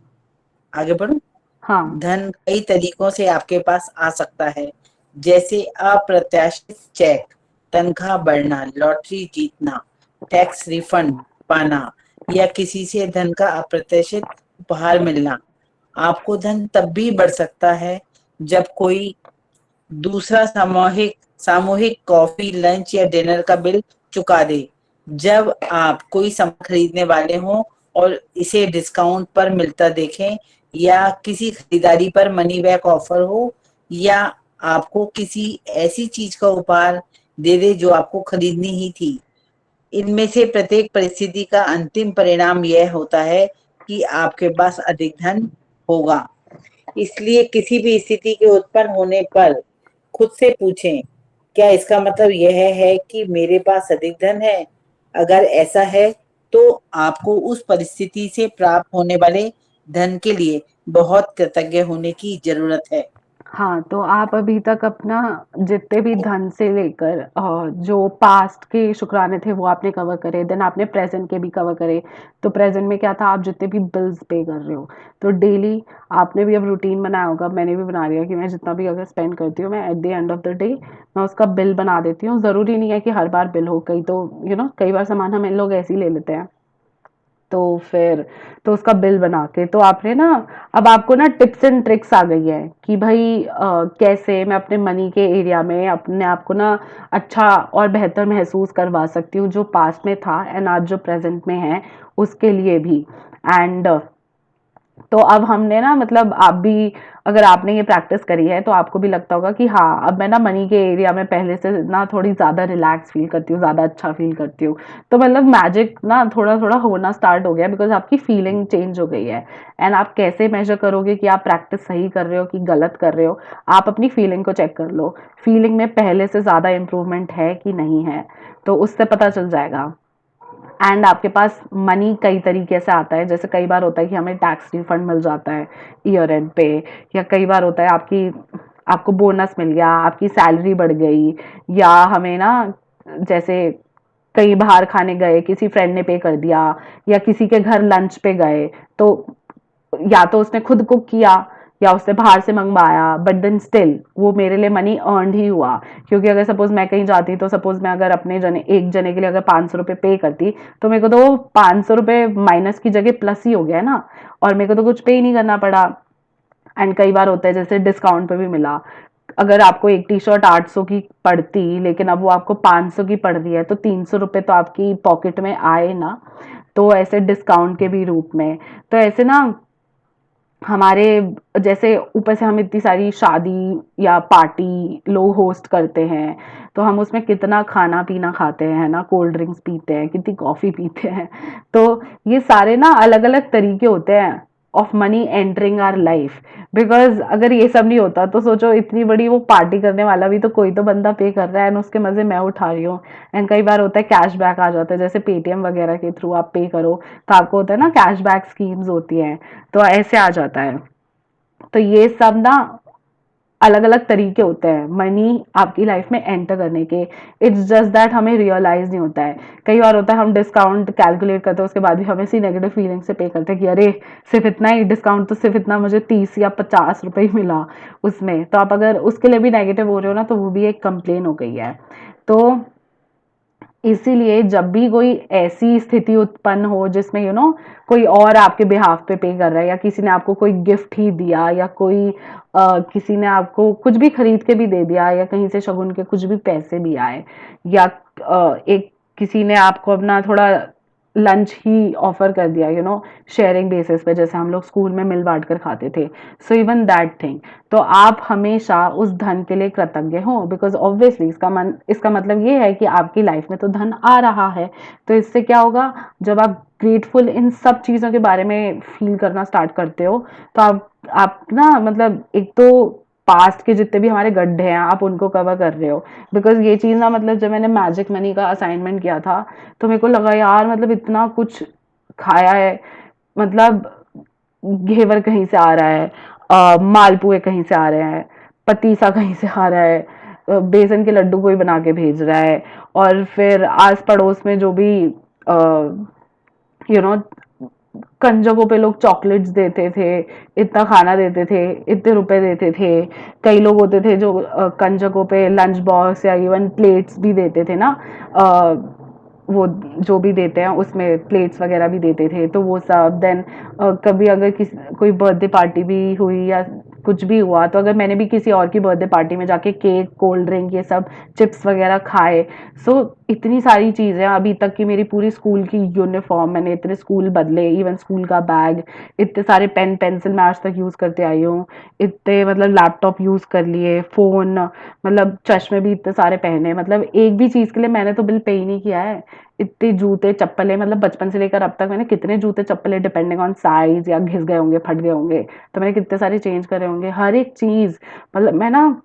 आगे बढ़ो। हाँ। धन कई तरीकों से आपके पास आ सकता है, जैसे अप्रत्याशित चेक, तनख्वाह बढ़ना, लॉटरी जीतना, टैक्स रिफंड पाना या किसी से धन का अप्रत्याशित उपहार मिलना। आपको धन तब भी बढ़ सकता है जब कोई दूसरा सामूहिक सामूहिक कॉफी, लंच या डिनर का बिल चुका दे। जब आप कोई सामान खरीदने वाले हों और इसे डिस्काउंट पर मिलता देखें, या किसी खरीदारी पर मनी बैक ऑफर हो, या आपको किसी ऐसी चीज का उपहार दे दे जो आपको खरीदनी ही थी। इनमें से प्रत्येक परिस्थिति का अंतिम परिणाम यह होता है कि आपके पास अधिक धन होगा। इसलिए किसी भी स्थिति के उत्पन्न होने पर खुद से पूछें, क्या इसका मतलब यह है कि मेरे पास अधिक धन है? अगर ऐसा है, तो आपको उस परिस्थिति से प्राप्त होने वाले धन के लिए बहुत कृतज्ञ होने की जरूरत है। हाँ, तो आप अभी तक अपना जितने भी धन से लेकर जो पास्ट के शुक्राने थे वो आपने कवर करे, देन आपने प्रेजेंट के भी कवर करे। तो प्रेजेंट में क्या था, आप जितने भी बिल्स पे कर रहे हो, तो डेली आपने भी अब रूटीन बनाया होगा, मैंने भी बना लिया कि मैं जितना भी अगर स्पेंड करती हूँ, मैं at the end of the day मैं उसका बिल बना देती हूँ। ज़रूरी नहीं है कि हर बार बिल हो, कई तो कई बार सामान हम इन लोग ऐसे ही ले लेते हैं, तो फिर तो उसका बिल बना के, तो आपने ना, अब आपको ना टिप्स एंड ट्रिक्स आ गई है कि भाई कैसे मैं अपने मनी के एरिया में अपने आप को ना अच्छा और बेहतर महसूस करवा सकती हूँ, जो पास्ट में था एंड आज जो प्रेजेंट में है उसके लिए भी। एंड तो अब हमने ना, मतलब आप भी, अगर आपने ये प्रैक्टिस करी है तो आपको भी लगता होगा कि हाँ, अब मैं ना मनी के एरिया में पहले से ना थोड़ी ज़्यादा रिलैक्स फील करती हूँ, ज़्यादा अच्छा फील करती हूँ। तो मतलब मैजिक ना थोड़ा थोड़ा होना स्टार्ट हो गया, बिकॉज आपकी फीलिंग चेंज हो गई है। एंड आप कैसे मेजर करोगे कि आप प्रैक्टिस सही कर रहे हो कि गलत कर रहे हो, आप अपनी फीलिंग को चेक कर लो, फीलिंग में पहले से ज़्यादा इम्प्रूवमेंट है कि नहीं है, तो उससे पता चल जाएगा। एंड आपके पास मनी कई तरीके से आता है, जैसे कई बार होता है कि हमें टैक्स रिफंड मिल जाता है ईयर एंड पे, या कई बार होता है आपकी आपको बोनस मिल गया, आपकी सैलरी बढ़ गई, या हमें ना, जैसे कहीं बाहर खाने गए, किसी फ्रेंड ने पे कर दिया, या किसी के घर लंच पे गए, तो या तो उसने खुद कुक किया या उसने बाहर से मंगवाया, बट देन स्टिल वो मेरे लिए मनी अर्नड ही हुआ। क्योंकि अगर सपोज मैं कहीं जाती, तो सपोज मैं अगर अपने जने एक जने के लिए अगर 500 रुपये पे करती, तो मेरे को तो 500 रुपये माइनस की जगह प्लस ही हो गया ना, और मेरे को तो कुछ पे ही नहीं करना पड़ा। एंड कई बार होता है जैसे डिस्काउंट पे भी मिला, अगर आपको एक टी शर्ट 800 की पड़ती, लेकिन अब वो आपको 500 की पड़ रही है, तो 300 रुपये तो आपकी पॉकेट में आए ना। तो ऐसे डिस्काउंट के भी रूप में, तो ऐसे ना हमारे, जैसे ऊपर से हम इतनी सारी शादी या पार्टी लोग होस्ट करते हैं, तो हम उसमें कितना खाना पीना खाते हैं ना, कोल्ड ड्रिंक्स पीते हैं, कितनी कॉफी पीते हैं। तो ये सारे ना अलग अलग तरीके होते हैं of money entering our life. Because अगर ये सब नहीं होता, तो सोचो इतनी बड़ी वो पार्टी करने वाला भी तो कोई तो बंदा पे कर रहा है, एंड उसके मजे मैं उठा रही हूँ। एंड कई बार होता है कैशबैक आ जाता है, जैसे पेटीएम वगैरह के थ्रू आप पे करो, तो आपको होता है ना कैशबैक स्कीम्स होती हैं, तो ऐसे आ जाता है। तो ये सब ना अलग अलग तरीके होते हैं मनी आपकी लाइफ में एंटर करने के। इट्स जस्ट दैट हमें रियलाइज नहीं होता है। कई बार होता है हम डिस्काउंट कैलकुलेट करते हैं, उसके बाद भी हमें सी नेगेटिव फीलिंग से पे करते हैं कि अरे सिर्फ इतना ही डिस्काउंट, तो सिर्फ इतना मुझे 30 या 50 रुपए ही मिला उसमें। तो आप अगर उसके लिए भी नेगेटिव हो रहे हो ना, तो वो भी एक कंप्लेन हो गई है। तो इसीलिए जब भी कोई ऐसी स्थिति उत्पन्न हो जिसमें कोई और आपके बिहाफ पे पे कर रहा है, या किसी ने आपको कोई गिफ्ट ही दिया, या कोई किसी ने आपको कुछ भी खरीद के भी दे दिया, या कहीं से शगुन के कुछ भी पैसे भी आए, या एक किसी ने आपको अपना थोड़ा लंच ही ऑफर कर दिया, शेयरिंग बेसिस पे, जैसे हम लोग स्कूल में मिल बांट कर खाते थे। सो इवन दैट थिंग, तो आप हमेशा उस धन के लिए कृतज्ञ हो, बिकॉज ऑब्वियसली इसका मतलब ये है कि आपकी लाइफ में तो धन आ रहा है। तो इससे क्या होगा, जब आप ग्रेटफुल इन सब चीजों के बारे में फील करना स्टार्ट करते हो, तो आप ना मतलब एक तो पास्ट के जितने भी हमारे गड्ढे हैं आप उनको कवर कर रहे हो। बिकॉज ये चीज ना, मतलब जब मैंने मैजिक मनी का असाइनमेंट किया था, तो मेरे को लगा यार मतलब इतना कुछ खाया है, मतलब घेवर कहीं से आ रहा है, मालपुए कहीं से आ रहे हैं, पतीसा कहीं से आ रहा है, बेसन के लड्डू कोई बना के भेज रहा है, और फिर आस पड़ोस में जो भी यू नो कंजकों पे लोग चॉकलेट्स देते थे, इतना खाना देते थे, इतने रुपए देते थे। कई लोग होते थे जो कंजकों पे लंच बॉक्स या इवन प्लेट्स भी देते थे ना, वो जो भी देते हैं उसमें प्लेट्स वगैरह भी देते थे, तो वो सब देन कभी अगर कोई बर्थडे पार्टी भी हुई या कुछ भी हुआ, तो अगर मैंने भी किसी और की बर्थडे पार्टी में जाके केक, कोल्ड ड्रिंक, ये सब चिप्स वगैरह खाए। सो इतनी सारी चीजें, अभी तक की मेरी पूरी स्कूल की यूनिफॉर्म, मैंने इतने स्कूल बदले, इवन स्कूल का बैग, इतने सारे पेन पेंसिल मैं आज तक यूज करते आई हूँ, इतने मतलब लैपटॉप यूज कर लिए, फोन, मतलब चश्मे भी इतने सारे पहने, मतलब एक भी चीज के लिए मैंने तो बिल पे ही नहीं किया है। इतने जूते चप्पलें, मतलब बचपन से लेकर अब तक मैंने कितने जूते चप्पलें, डिपेंडिंग ऑन साइज, या घिस गए होंगे, फट गए होंगे, तो मैंने कितने सारे चेंज करे होंगे, हर एक चीज। मतलब मैं ना,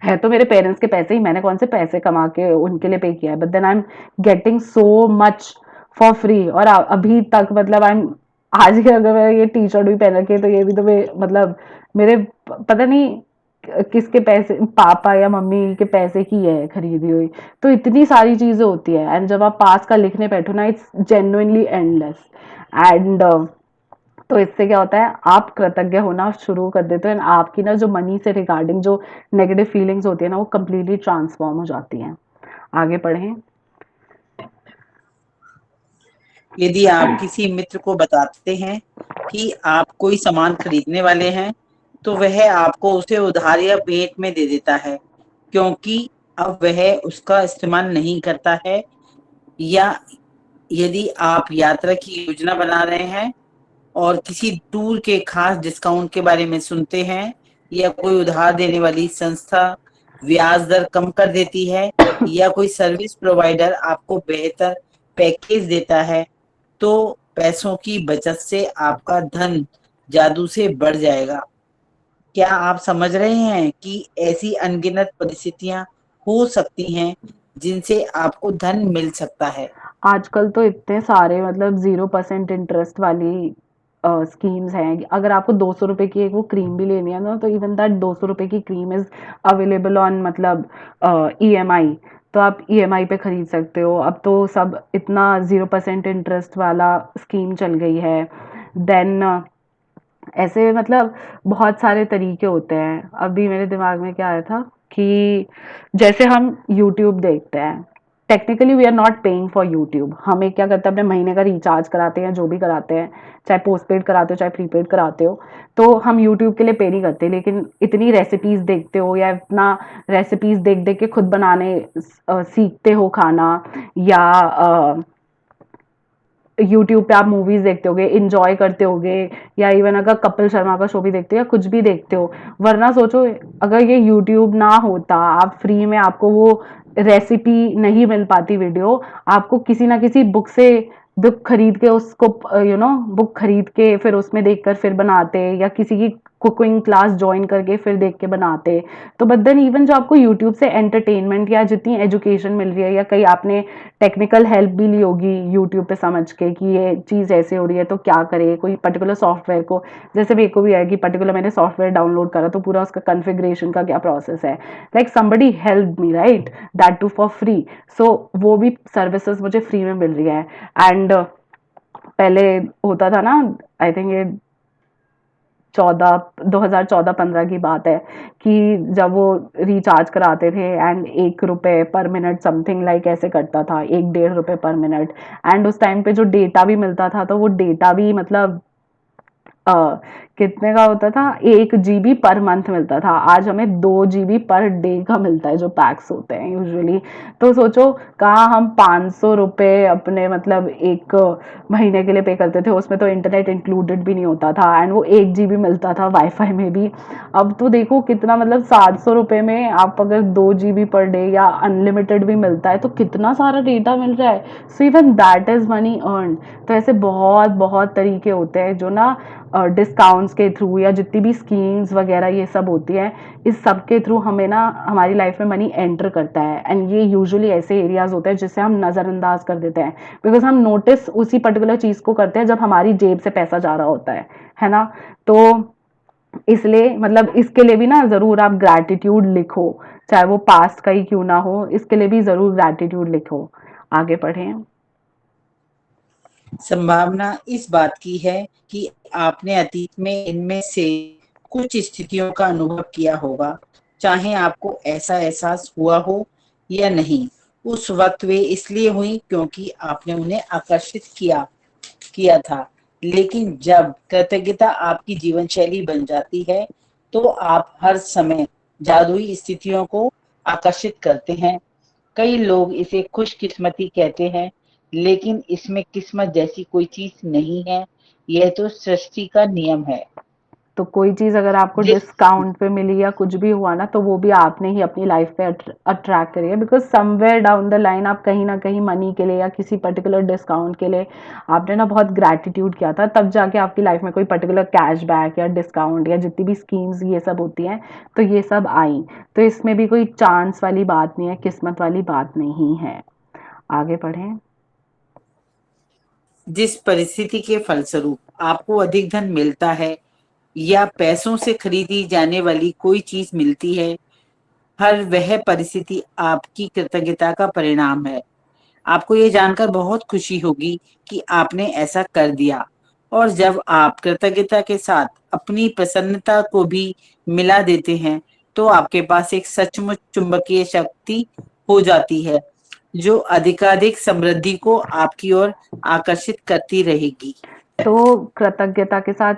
है तो मेरे पेरेंट्स के पैसे ही, मैंने कौन से पैसे कमा के उनके लिए पे किया है, but then I am getting so much for free. और अभी तक मतलब आई एम, आज के अगर मैं ये टी शर्ट भी पहन रखी है, तो ये भी तो मतलब मेरे पता नहीं किसके पैसे, पापा या मम्मी के पैसे की है खरीदी हुई। तो इतनी सारी चीजें होती है, एंड जब आप पास का लिखने बैठो ना, इट्स जेन्युइनली एंडलेस। एंड तो इससे क्या होता है, आप कृतज्ञ होना शुरू कर देते हो, एंड आपकी ना जो मनी से रिगार्डिंग जो नेगेटिव फीलिंग्स होती है ना, वो कम्प्लीटली ट्रांसफॉर्म हो जाती हैं। आगे पढ़ें। यदि आप किसी मित्र को बताते हैं कि आप कोई सामान खरीदने वाले हैं, तो वह आपको उसे उधार या भेंट में दे देता है, क्योंकि अब वह उसका इस्तेमाल नहीं करता है। या यदि आप यात्रा की योजना बना रहे हैं और किसी टूर के खास डिस्काउंट के बारे में सुनते हैं, या कोई उधार देने वाली संस्था ब्याज दर कम कर देती है, या कोई सर्विस प्रोवाइडर आपको बेहतर पैकेज देता है, तो पैसों की बचत से आपका धन जादू से बढ़ जाएगा। क्या आप समझ रहे हैं कि ऐसी अनगिनत परिस्थितियां हो सकती हैं जिनसे आपको धन मिल सकता है? आजकल तो इतने सारे मतलब 0% इंटरेस्ट वाली स्कीम्स हैं। अगर आपको 200 रुपए की एक वो क्रीम भी लेनी है ना, तो इवन दैट 200 रुपए की क्रीम इज अवेलेबल ऑन मतलब EMI। तो आप ईएमआई पे खरीद सकते हो। अब तो सब इतना 0% इंटरेस्ट वाला स्कीम चल गई है। देन ऐसे मतलब बहुत सारे तरीके होते हैं। अभी मेरे दिमाग में क्या आया था कि जैसे हम यूट्यूब देखते हैं, technically we are not paying for YouTube. हम एक क्या करते हैं, अपने महीने का रिचार्ज कराते हैं, जो भी कराते हैं, चाहे पोस्टपेड कराते हो चाहे प्रीपेड कराते हो, तो हम यूट्यूब के लिए पे नहीं करते। लेकिन इतनी रेसिपीज देखते हो या इतना रेसिपीज देख देख के खुद बनाने सीखते हो खाना, या यूट्यूब पे आप मूवीज देखते होगे, इंजॉय करते होगे, या इवन अगर कपिल शर्मा का शो भी देखते हो या कुछ भी देखते हो। वरना सोचो, अगर ये यूट्यूब ना होता, आप फ्री में, आपको वो रेसिपी नहीं मिल पाती वीडियो, आपको किसी ना किसी बुक से बुक खरीद के उसको बुक खरीद के फिर उसमें देखकर फिर बनाते, या किसी की कुकिंग क्लास ज्वाइन करके फिर देख के बनाते। तो बट देन इवन जो आपको यूट्यूब से एंटरटेनमेंट या जितनी एजुकेशन मिल रही है, या कहीं आपने टेक्निकल हेल्प भी ली होगी यूट्यूब पे समझ के कि ये चीज़ ऐसे हो रही है तो क्या करे, कोई पर्टिकुलर सॉफ्टवेयर को, जैसे मेरे को भी है कि पर्टिकुलर मैंने सॉफ्टवेयर डाउनलोड करा तो पूरा उसका कॉन्फ़िगरेशन का क्या प्रोसेस है, like somebody help me, right, that too for free. So वो भी सर्विसेज मुझे फ्री में मिल रही है। एंड पहले होता था ना, आई थिंक ये 2014-15 की बात है, कि जब वो रिचार्ज कराते थे एंड 1 रुपए पर मिनट समथिंग लाइक ऐसे कटता था, 1-1.5 रुपए पर मिनट। एंड उस टाइम पे जो डेटा भी मिलता था तो वो डेटा भी मतलब अ, कितने का होता था, 1 GB पर मंथ मिलता था। आज हमें 2 GB पर डे का मिलता है जो पैक्स होते हैं यूजुअली। तो सोचो, कहाँ हम 500 रुपये अपने मतलब एक महीने के लिए पे करते थे, उसमें तो इंटरनेट इंक्लूडेड भी नहीं होता था, एंड वो 1 GB मिलता था वाईफाई में भी। अब तो देखो कितना, मतलब 700 रुपये में आप अगर 2 GB पर डे या अनलिमिटेड भी मिलता है तो कितना सारा डेटा मिल रहा है। So even that is money earn. तो ऐसे बहुत बहुत तरीके होते हैं जो ना डिस्काउंट्स के थ्रू या जितनी भी स्कीम्स वगैरह ये सब होती है, इस सब के थ्रू हमें ना हमारी लाइफ में मनी एंटर करता है। एंड ये यूजुअली ऐसे एरियाज होते हैं जिससे हम नज़रअंदाज कर देते हैं, बिकॉज हम नोटिस उसी पर्टिकुलर चीज़ को करते हैं जब हमारी जेब से पैसा जा रहा होता है ना। तो इसलिए मतलब इसके लिए भी ना ज़रूर आप ग्रैटिट्यूड लिखो, चाहे वो पास्ट का ही क्यों ना हो, इसके लिए भी ज़रूर ग्रैटिट्यूड लिखो। आगे बढ़ें। संभावना इस बात की है कि आपने अतीत में इनमें से कुछ स्थितियों का अनुभव किया होगा, चाहे आपको ऐसा एहसास हुआ हो या नहीं। उस वक्त वे इसलिए हुई क्योंकि आपने उन्हें आकर्षित किया किया था। लेकिन जब कृतज्ञता आपकी जीवन शैली बन जाती है, तो आप हर समय जादुई स्थितियों को आकर्षित करते हैं। कई लोग इसे खुशकिस्मती कहते हैं, लेकिन इसमें किस्मत जैसी कोई चीज नहीं है। यह तो सृष्टि का नियम है। तो कोई चीज़ अगर आपको जिस डिस्काउंट पे मिली या कुछ भी हुआ ना, तो वो भी आपने ही अपनी लाइफ पे अट्रैक्ट करी है, because somewhere down the line आप कहीं ना कहीं मनी के लिए या किसी पर्टिकुलर डिस्काउंट के लिए आपने ना बहुत ग्रैटिट्यूड किया था, तब जाके आपकी लाइफ में कोई पर्टिकुलर कैशबैक या डिस्काउंट या जितनी भी स्कीम्स ये सब होती हैं, तो ये सब आई। तो इसमें भी कोई चांस वाली बात नहीं है, किस्मत वाली बात नहीं है। आगे बढ़ें। जिस परिस्थिति के फलस्वरूप आपको अधिक धन मिलता है या पैसों से खरीदी जाने वाली कोई चीज मिलती है, हर वह परिस्थिति आपकी कृतज्ञता का परिणाम है। आपको ये जानकर बहुत खुशी होगी कि आपने ऐसा कर दिया। और जब आप कृतज्ञता के साथ अपनी प्रसन्नता को भी मिला देते हैं, तो आपके पास एक सचमुच चुंबकीय शक्ति हो जाती है, जो अधिकाधिक समृद्धि को आपकी ओर आकर्षित करती रहेगी। तो कृतज्ञता के साथ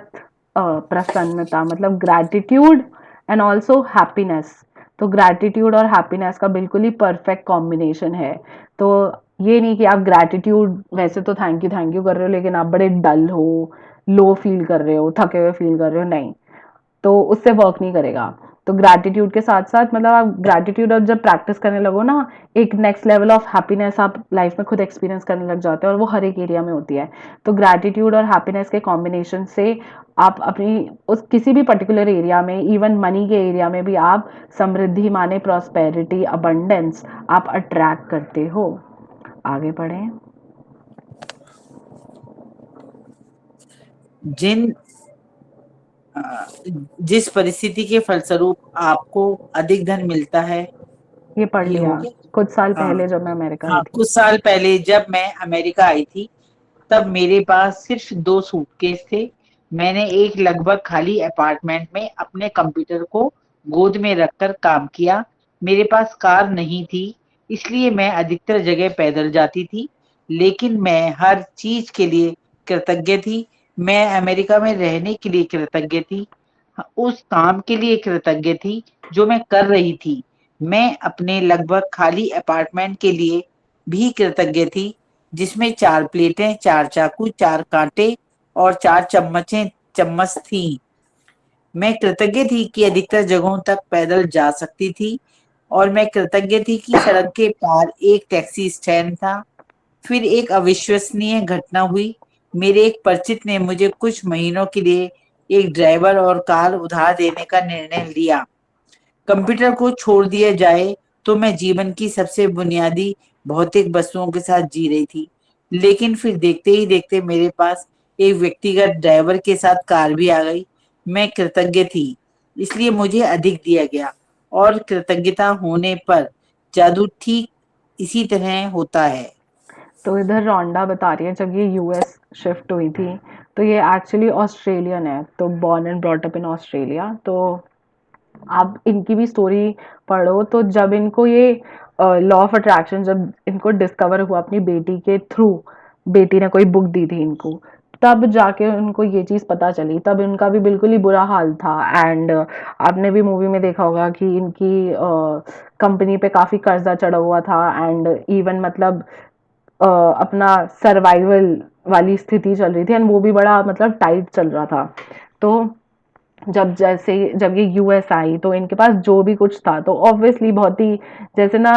प्रसन्नता मतलब ग्रैटिट्यूड एंड ऑल्सो हैप्पीनेस। तो ग्रैटिट्यूड और हैप्पीनेस का बिल्कुल ही परफेक्ट कॉम्बिनेशन है। तो ये नहीं कि आप ग्रैटिट्यूड वैसे तो थैंक यू कर रहे हो, लेकिन आप बड़े डल हो, लो फील कर रहे हो, थके हुए फील कर रहे हो, नहीं, तो उससे वर्क नहीं करेगा। तो ग्रैटिट्यूड के साथ साथ मतलब आप ग्रैटिट्यूड अब जब प्रैक्टिस करने लगो ना, एक नेक्स्ट लेवल ऑफ हैप्पीनेस आप लाइफ में खुद एक्सपीरियंस करने लग जाते हो, और वो हर एक एरिया में होती है। तो ग्रैटिट्यूड और हैप्पीनेस के कॉम्बिनेशन से आप अपनी उस किसी भी पर्टिकुलर एरिया में, इवन मनी के एरिया में भी आप समृद्धि माने प्रॉस्पेरिटी अबंडेंस आप अट्रैक्ट करते हो। आगे बढ़ें। जिन जिस परिस्थिति के फलस्वरूप आपको अधिक धन मिलता है, ये पढ़ ये लिया, हो गया। कुछ साल हाँ पहले जब मैं अमेरिका आई हाँ, थी। कुछ साल पहले जब मैं अमेरिका आई थी, तब मेरे पास सिर्फ 2 सूटकेस थे। मैंने एक लगभग खाली अपार्टमेंट में अपने कंप्यूटर को गोद में रखकर काम किया। मेरे पास कार नहीं थी, इसलिए मैं अधिकतर जगह पैदल जाती थी, लेकिन मैं हर चीज के लिए कृतज्ञ थी। मैं अमेरिका में रहने के लिए कृतज्ञ थी, उस काम के लिए कृतज्ञ थी जो मैं कर रही थी। मैं अपने लगभग खाली अपार्टमेंट के लिए भी कृतज्ञ थी, जिसमें 4 प्लेटें, 4 चाकू, 4 कांटे और 4 चम्मच थी। मैं कृतज्ञ थी कि अधिकतर जगहों तक पैदल जा सकती थी, और मैं कृतज्ञ थी कि सड़क के पार एक टैक्सी स्टैंड था। फिर एक अविश्वसनीय घटना हुई। मेरे एक परिचित ने मुझे कुछ महीनों के लिए एक ड्राइवर और कार उधार देने का निर्णय लिया। कंप्यूटर को छोड़ दिया जाए तो मैं जीवन की सबसे बुनियादी भौतिक वस्तुओं के साथ जी रही थी। लेकिन फिर देखते ही देखते मेरे पास एक व्यक्तिगत ड्राइवर के साथ कार भी आ गई। मैं कृतज्ञ थी, इसलिए मुझे अधिक दिया गया, और कृतज्ञता होने पर जादू ठीक इसी तरह होता है। तो इधर रोंडा बता रही है जब ये यूएस शिफ्ट हुई थी, तो ये एक्चुअली ऑस्ट्रेलियन है, तो born and brought up in Australia. तो आप इनकी भी स्टोरी पढ़ो, तो जब इनको ये लॉ ऑफ अट्रैक्शन जब इनको डिस्कवर हुआ अपनी बेटी के थ्रू, बेटी ने कोई बुक दी थी इनको, तब जाके उनको ये चीज़ पता चली। तब इनका भी बिल्कुल ही बुरा हाल था। एंड आपने भी मूवी में देखा होगा कि इनकी कंपनी पे काफ़ी कर्जा चढ़ा हुआ था। एंड इवन मतलब अपना सर्वाइवल वाली स्थिति चल रही थी, एंड वो भी बड़ा मतलब टाइट चल रहा था। तो जब ये यूएस आई तो इनके पास जो भी कुछ था तो ऑब्वियसली बहुत ही जैसे ना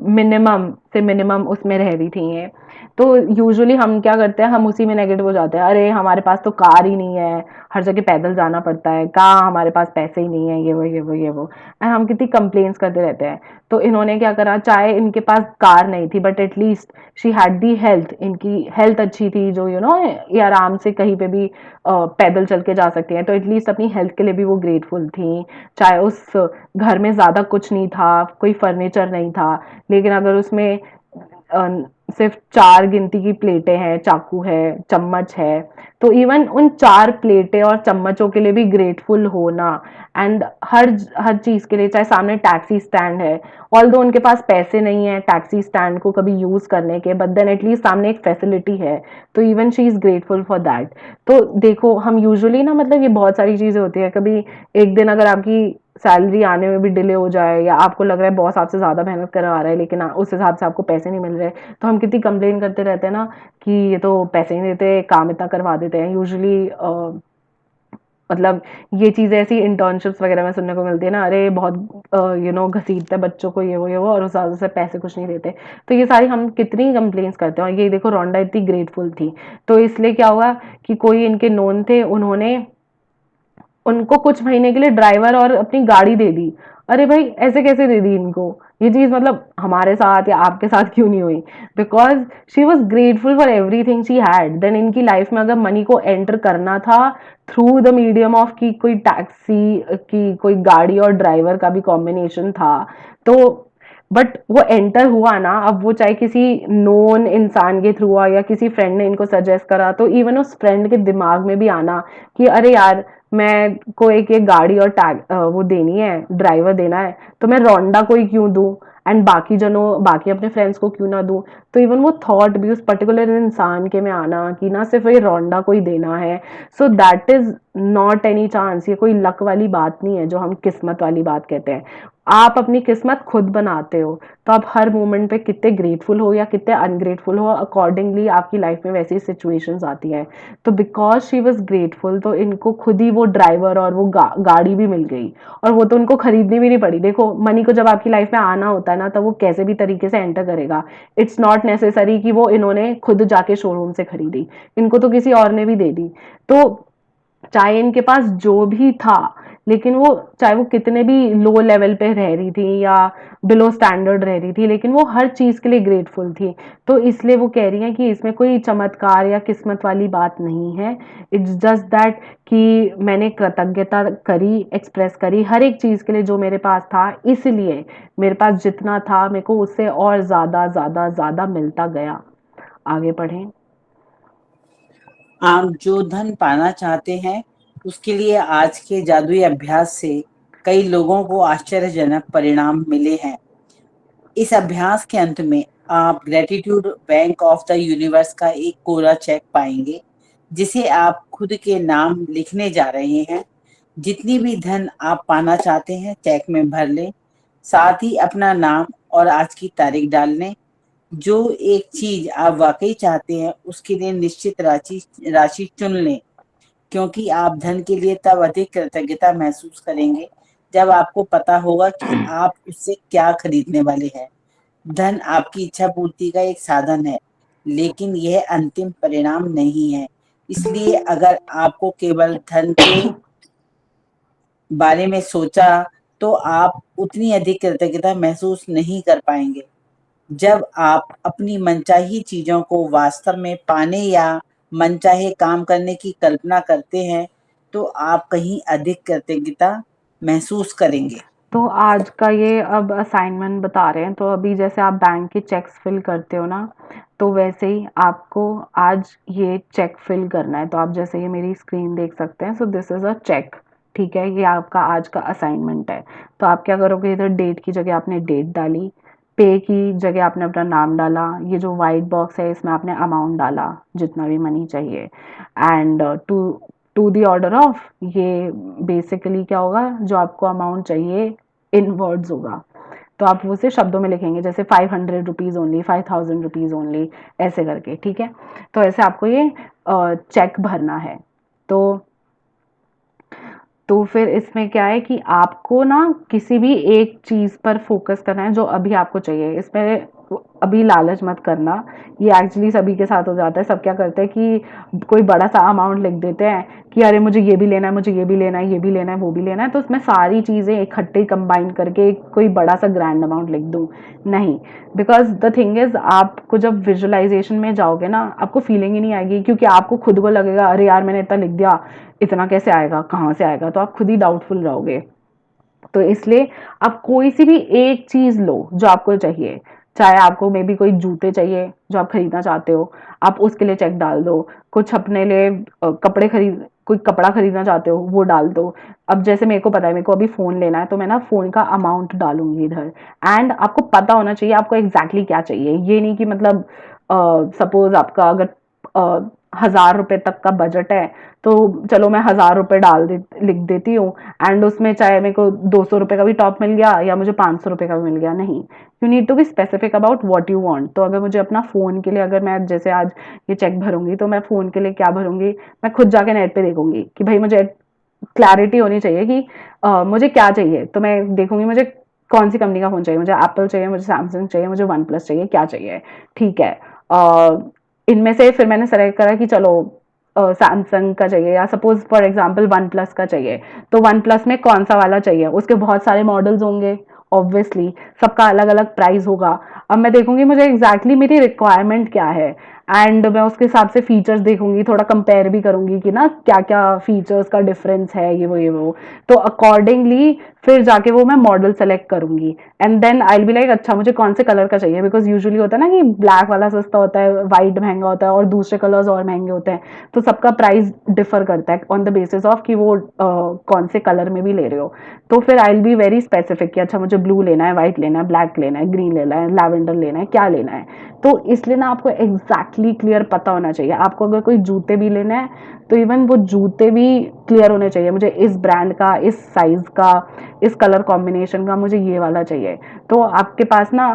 मिनिमम से मिनिमम उसमें रह रही थी ये। तो यूजुअली हम क्या करते हैं, हम उसी में नेगेटिव हो जाते हैं, अरे हमारे पास तो कार ही नहीं है, हर जगह पैदल जाना पड़ता है, कहाँ हमारे पास पैसे ही नहीं है, ये वो ये वो ये वो, एंड हम कितनी कंप्लेन्स करते रहते हैं। तो इन्होंने क्या करा, चाहे इनके पास कार नहीं थी but at least she had the health, इनकी हेल्थ अच्छी थी, जो ये आराम से कहीं पे भी पैदल चल के जा सकती हैं, तो एटलीस्ट अपनी हेल्थ के लिए भी वो ग्रेटफुल थी। चाहे उस घर में ज़्यादा कुछ नहीं था, कोई फर्नीचर नहीं था, लेकिन अगर उसमें अ, सिर्फ 4 गिनती की प्लेटें हैं, चाकू है, चम्मच है, तो इवन उन 4 प्लेटें और चम्मचों के लिए भी ग्रेटफुल होना। एंड हर हर चीज़ के लिए, चाहे सामने टैक्सी स्टैंड है, ऑल्दो उनके पास पैसे नहीं है टैक्सी स्टैंड को कभी यूज़ करने के, बट देन एटलीस्ट सामने एक फैसिलिटी है, तो even she is grateful for that. तो देखो हम यूजुअली ना मतलब ये बहुत सारी चीज़ें होती हैं, कभी एक दिन अगर आपकी सैलरी आने में भी डिले हो जाए, या आपको लग रहा है बॉस आपसे ज़्यादा मेहनत करवा रहा है लेकिन उस हिसाब से आपको पैसे नहीं मिल रहे, तो हम कितनी कंप्लेन करते रहते हैं ना कि ये तो पैसे नहीं देते, काम इतना करवा देते हैं यूजुअली। मतलब ये चीज़ें ऐसी इंटर्नशिप्स वगैरह में सुनने को मिलती है ना, अरे बहुत घसीटते हैं बच्चों को, ये वो, और उस हिसाब से पैसे कुछ नहीं देते। तो ये सारी हम कितनी कंप्लेंट्स करते हैं, और ये देखो रोंडा इतनी ग्रेटफुल थी। तो इसलिए क्या हुआ कि कोई इनके नोन थे, उन्होंने उनको कुछ महीने के लिए ड्राइवर और अपनी गाड़ी दे दी। अरे भाई ऐसे कैसे दे दी इनको, ये चीज मतलब हमारे साथ या आपके साथ क्यों नहीं हुई? Because she was grateful for everything she had. Then इनकी लाइफ में अगर मनी को एंटर करना था थ्रू द मीडियम ऑफ की कोई टैक्सी की कोई गाड़ी और ड्राइवर का भी कॉम्बिनेशन था, तो बट वो एंटर हुआ ना, अब वो चाहे किसी नोन इंसान के थ्रू हुआ या किसी फ्रेंड ने इनको सजेस्ट करा, तो इवन उस फ्रेंड के दिमाग में भी आना कि अरे यार मैं को एक गाड़ी और टैग वो देनी है, ड्राइवर देना है, तो मैं रोंडा को ही क्यों दूं, एंड बाकी अपने फ्रेंड्स को क्यों ना दूं। तो इवन वो थॉट भी उस पर्टिकुलर इंसान के में आना कि ना सिर्फ ये रोंडा को ही देना है, so that is not any chance. ये कोई लक वाली बात नहीं है जो हम किस्मत वाली बात कहते हैं। आप अपनी किस्मत खुद बनाते हो, तो आप हर मोमेंट पे कितने ग्रेटफुल हो या कितने अनग्रेटफुल हो, अकॉर्डिंगली आपकी लाइफ में वैसी सिचुएशंस आती है। तो बिकॉज शी वॉज ग्रेटफुल, तो इनको खुद ही वो ड्राइवर और वो गाड़ी भी मिल गई, और वो तो उनको खरीदनी भी नहीं पड़ी। देखो मनी को जब आपकी लाइफ में आना होता है ना, तब वो कैसे भी तरीके से एंटर करेगा। इट्स नॉट नेसेसरी कि वो इन्होंने खुद जाके शोरूम से खरीदी, इनको तो किसी और ने भी दे दी। तो चाहे इनके पास जो भी था, लेकिन वो चाहे वो कितने भी लो लेवल पे रह रही थी या बिलो स्टैंडर्ड रह रही थी, लेकिन वो हर चीज के लिए ग्रेटफुल थी। तो इसलिए वो कह रही हैं कि इसमें कोई चमत्कार या किस्मत वाली बात नहीं है। इट्स जस्ट दैट कि मैंने कृतज्ञता करी, एक्सप्रेस करी हर एक चीज के लिए जो मेरे पास था, इसलिए मेरे पास जितना था मेरे को उससे और ज्यादा ज्यादा ज्यादा मिलता गया। आगे पढ़ें। आप जो धन पाना चाहते हैं, उसके लिए आज के जादुई अभ्यास से कई लोगों को आश्चर्यजनक परिणाम मिले हैं। इस अभ्यास के अंत में आप gratitude bank of the universe का एक कोरा चेक पाएंगे, जिसे आप खुद के नाम लिखने जा रहे हैं। जितनी भी धन आप पाना चाहते हैं, चेक में भर लें। साथ ही अपना नाम और आज की तारीख डाल लें। जो एक चीज आप वाकई चाहते हैं, उसके लिए निश्चित राशि राशि चुन लें, क्योंकि आप धन के लिए तब अधिक कृतज्ञता महसूस करेंगे जब आपको पता होगा कि आप उससे क्या खरीदने वाले हैं। धन आपकी इच्छा पूर्ति का एक साधन है, लेकिन यह अंतिम परिणाम नहीं है। इसलिए अगर आपको केवल धन के बारे में सोचा, तो आप उतनी अधिक कृतज्ञता महसूस नहीं कर पाएंगे। जब आप अपनी मनचाही चीजों को वास्तव में पाने या मनचाहे काम करने की कल्पना करते हैं, तो आप कहीं अधिक कृतज्ञता महसूस करेंगे। तो आज का ये अब असाइनमेंट बता रहे हैं, तो अभी जैसे आप बैंक के चेक्स फिल करते हो ना, तो वैसे ही आपको आज ये चेक फिल करना है। तो आप जैसे ये मेरी स्क्रीन देख सकते हैं, so this is a check. ठीक है, ये आपका आज का असाइनमेंट है। तो आप क्या करोगे, इधर डेट की जगह आपने डेट डाली, पे की जगह आपने अपना नाम डाला, ये जो वाइट बॉक्स है इसमें आपने अमाउंट डाला जितना भी मनी चाहिए, and to the order of, ये बेसिकली क्या होगा, जो आपको अमाउंट चाहिए इन वर्ड्स होगा। तो आप उसे शब्दों में लिखेंगे, जैसे 500 रुपीज ओनली, 5000 रुपीज ओनली, ऐसे करके। ठीक है, तो ऐसे आपको ये चेक भरना है। तो फिर इसमें क्या है कि आपको ना किसी भी एक चीज पर फोकस करना है जो अभी आपको चाहिए। इसमें अभी लालच मत करना, ये एक्चुअली सभी के साथ हो जाता है। सब क्या करते हैं कि कोई बड़ा सा अमाउंट लिख देते हैं कि अरे मुझे ये भी लेना है, मुझे ये भी लेना है, ये भी लेना है, वो भी लेना है, तो उसमें सारी चीजें इकट्ठे कंबाइन करके कोई बड़ा सा ग्रैंड अमाउंट लिख दूं। नहीं, बिकॉज द थिंग इज, आपको जब विजुअलाइजेशन में जाओगे ना, आपको फीलिंग ही नहीं आएगी, क्योंकि आपको खुद को लगेगा अरे यार मैंने इतना लिख दिया, इतना कैसे आएगा, कहाँ से आएगा, तो आप खुद ही डाउटफुल रहोगे। तो इसलिए आप कोई सी भी एक चीज लो जो आपको चाहिए। चाहे आपको मे बी कोई जूते चाहिए जो आप खरीदना चाहते हो, आप उसके लिए चेक डाल दो। कुछ अपने लिए कपड़े खरीद कोई कपड़ा खरीदना चाहते हो, वो डाल दो। अब जैसे मेरे को पता है मेरे को अभी फोन लेना है, तो मैं ना फोन का अमाउंट डालूंगी इधर। एंड आपको पता होना चाहिए आपको एग्जैक्टली क्या चाहिए। ये नहीं कि मतलब सपोज आपका अगर 1000 रुपए तक का बजट है, तो चलो मैं 1000 रुपए लिख देती हूँ, एंड उसमें चाहे मेरे को 200 रुपए का भी टॉप मिल गया या मुझे 500 रुपए का भी मिल गया। नहीं, you need to be specific about what you want. तो अगर मुझे अपना फोन के लिए, अगर मैं जैसे आज ये चेक भरूंगी, तो मैं फोन के लिए क्या भरूंगी, मैं खुद जाके नेट पे देखूंगी कि भाई मुझे क्लैरिटी होनी चाहिए कि मुझे क्या चाहिए। तो मैं देखूंगी मुझे कौन सी कंपनी का फोन चाहिए, मुझे एप्पल चाहिए, मुझे सैमसंग चाहिए, मुझे वन प्लस चाहिए, क्या चाहिए। ठीक है, इनमें से फिर मैंने सेलेक्ट करा कि चलो सैमसंग का चाहिए, या suppose for example one plus का चाहिए। तो वन प्लस में कौन सा वाला चाहिए, उसके बहुत सारे मॉडल्स होंगे ऑब्वियसली, सबका अलग अलग प्राइस होगा। अब मैं देखूंगी मुझे एग्जैक्टली मेरी रिक्वायरमेंट क्या है, एंड मैं उसके हिसाब से फीचर्स देखूंगी, थोड़ा कंपेयर भी करूंगी कि ना क्या क्या फीचर्स का डिफरेंस है, ये वो। तो अकॉर्डिंगली फिर जाके वो मैं मॉडल सेलेक्ट करूंगी, and then I will be like अच्छा मुझे कौन से कलर का चाहिए, बिकॉज यूजुअली होता है ना कि ब्लैक वाला सस्ता होता है, व्हाइट महंगा होता है, और दूसरे कलर्स और महंगे होते हैं। तो सबका प्राइस डिफर करता है ऑन द बेसिस ऑफ कि वो कौन से कलर में भी ले रहे हो। तो फिर आई विल बी वेरी स्पेसिफिक कि अच्छा मुझे ब्लू लेना है, व्हाइट लेना है, ब्लैक लेना है, ग्रीन लेना है, लैवेंडर लेना है, क्या लेना है। तो इसलिए ना आपको एग्जैक्टली क्लियर पता होना चाहिए। आपको अगर कोई जूते भी लेना है, तो इवन वो जूते भी क्लियर होने चाहिए, मुझे इस ब्रांड का, इस साइज का, इस कलर कॉम्बिनेशन का, मुझे ये वाला चाहिए। तो आपके पास ना,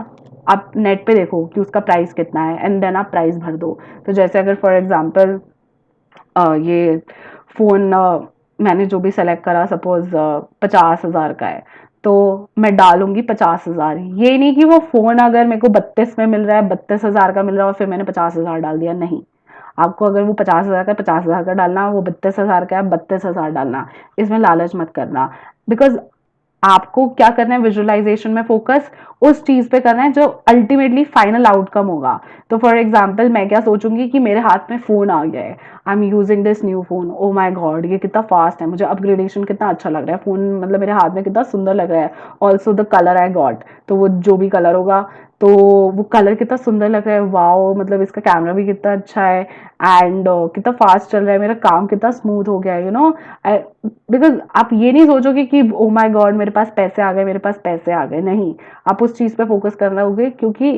आप नेट पे देखो कि उसका प्राइस कितना है, एंड देन आप प्राइस भर दो। तो जैसे अगर फॉर एग्जांपल ये फोन मैंने जो भी सेलेक्ट करा, सपोज 50,000 का है, तो मैं डालूंगी 50,000। ये नहीं कि वो फोन अगर मेरे को 32 में मिल रहा है, 32,000 का मिल रहा है और फिर मैंने 50,000 डाल दिया, नहीं। आपको अगर वो 50,000 का 50,000 का डालना, वो 32,000 का है 32,000 डालना। इसमें लालच मत करना, बिकॉज आपको क्या करना है, विजुअलाइजेशन में फोकस उस चीज पे करना है जो अल्टीमेटली फाइनल आउटकम होगा। तो फॉर एग्जाम्पल मैं क्या सोचूंगी कि मेरे हाथ में फोन आ गया है, I am using this new phone, oh my god ये कितना फास्ट है, मुझे अपग्रेडेशन कितना अच्छा लग रहा है, फोन मतलब मेरे हाथ में कितना सुंदर लग रहा है, also the colour I got, तो वो जो भी कलर होगा, तो वो कलर कितना सुंदर लग रहा है, वाओ मतलब इसका कैमरा भी कितना अच्छा है, एंड कितना फास्ट चल रहा है, मेरा काम कितना स्मूथ हो गया है, बिकॉज आप ये नहीं सोचोगे कि ओ माय गॉड मेरे पास पैसे आ गए, मेरे पास पैसे आ गए, नहीं। आप उस चीज पे फोकस कर रहे होगे, क्योंकि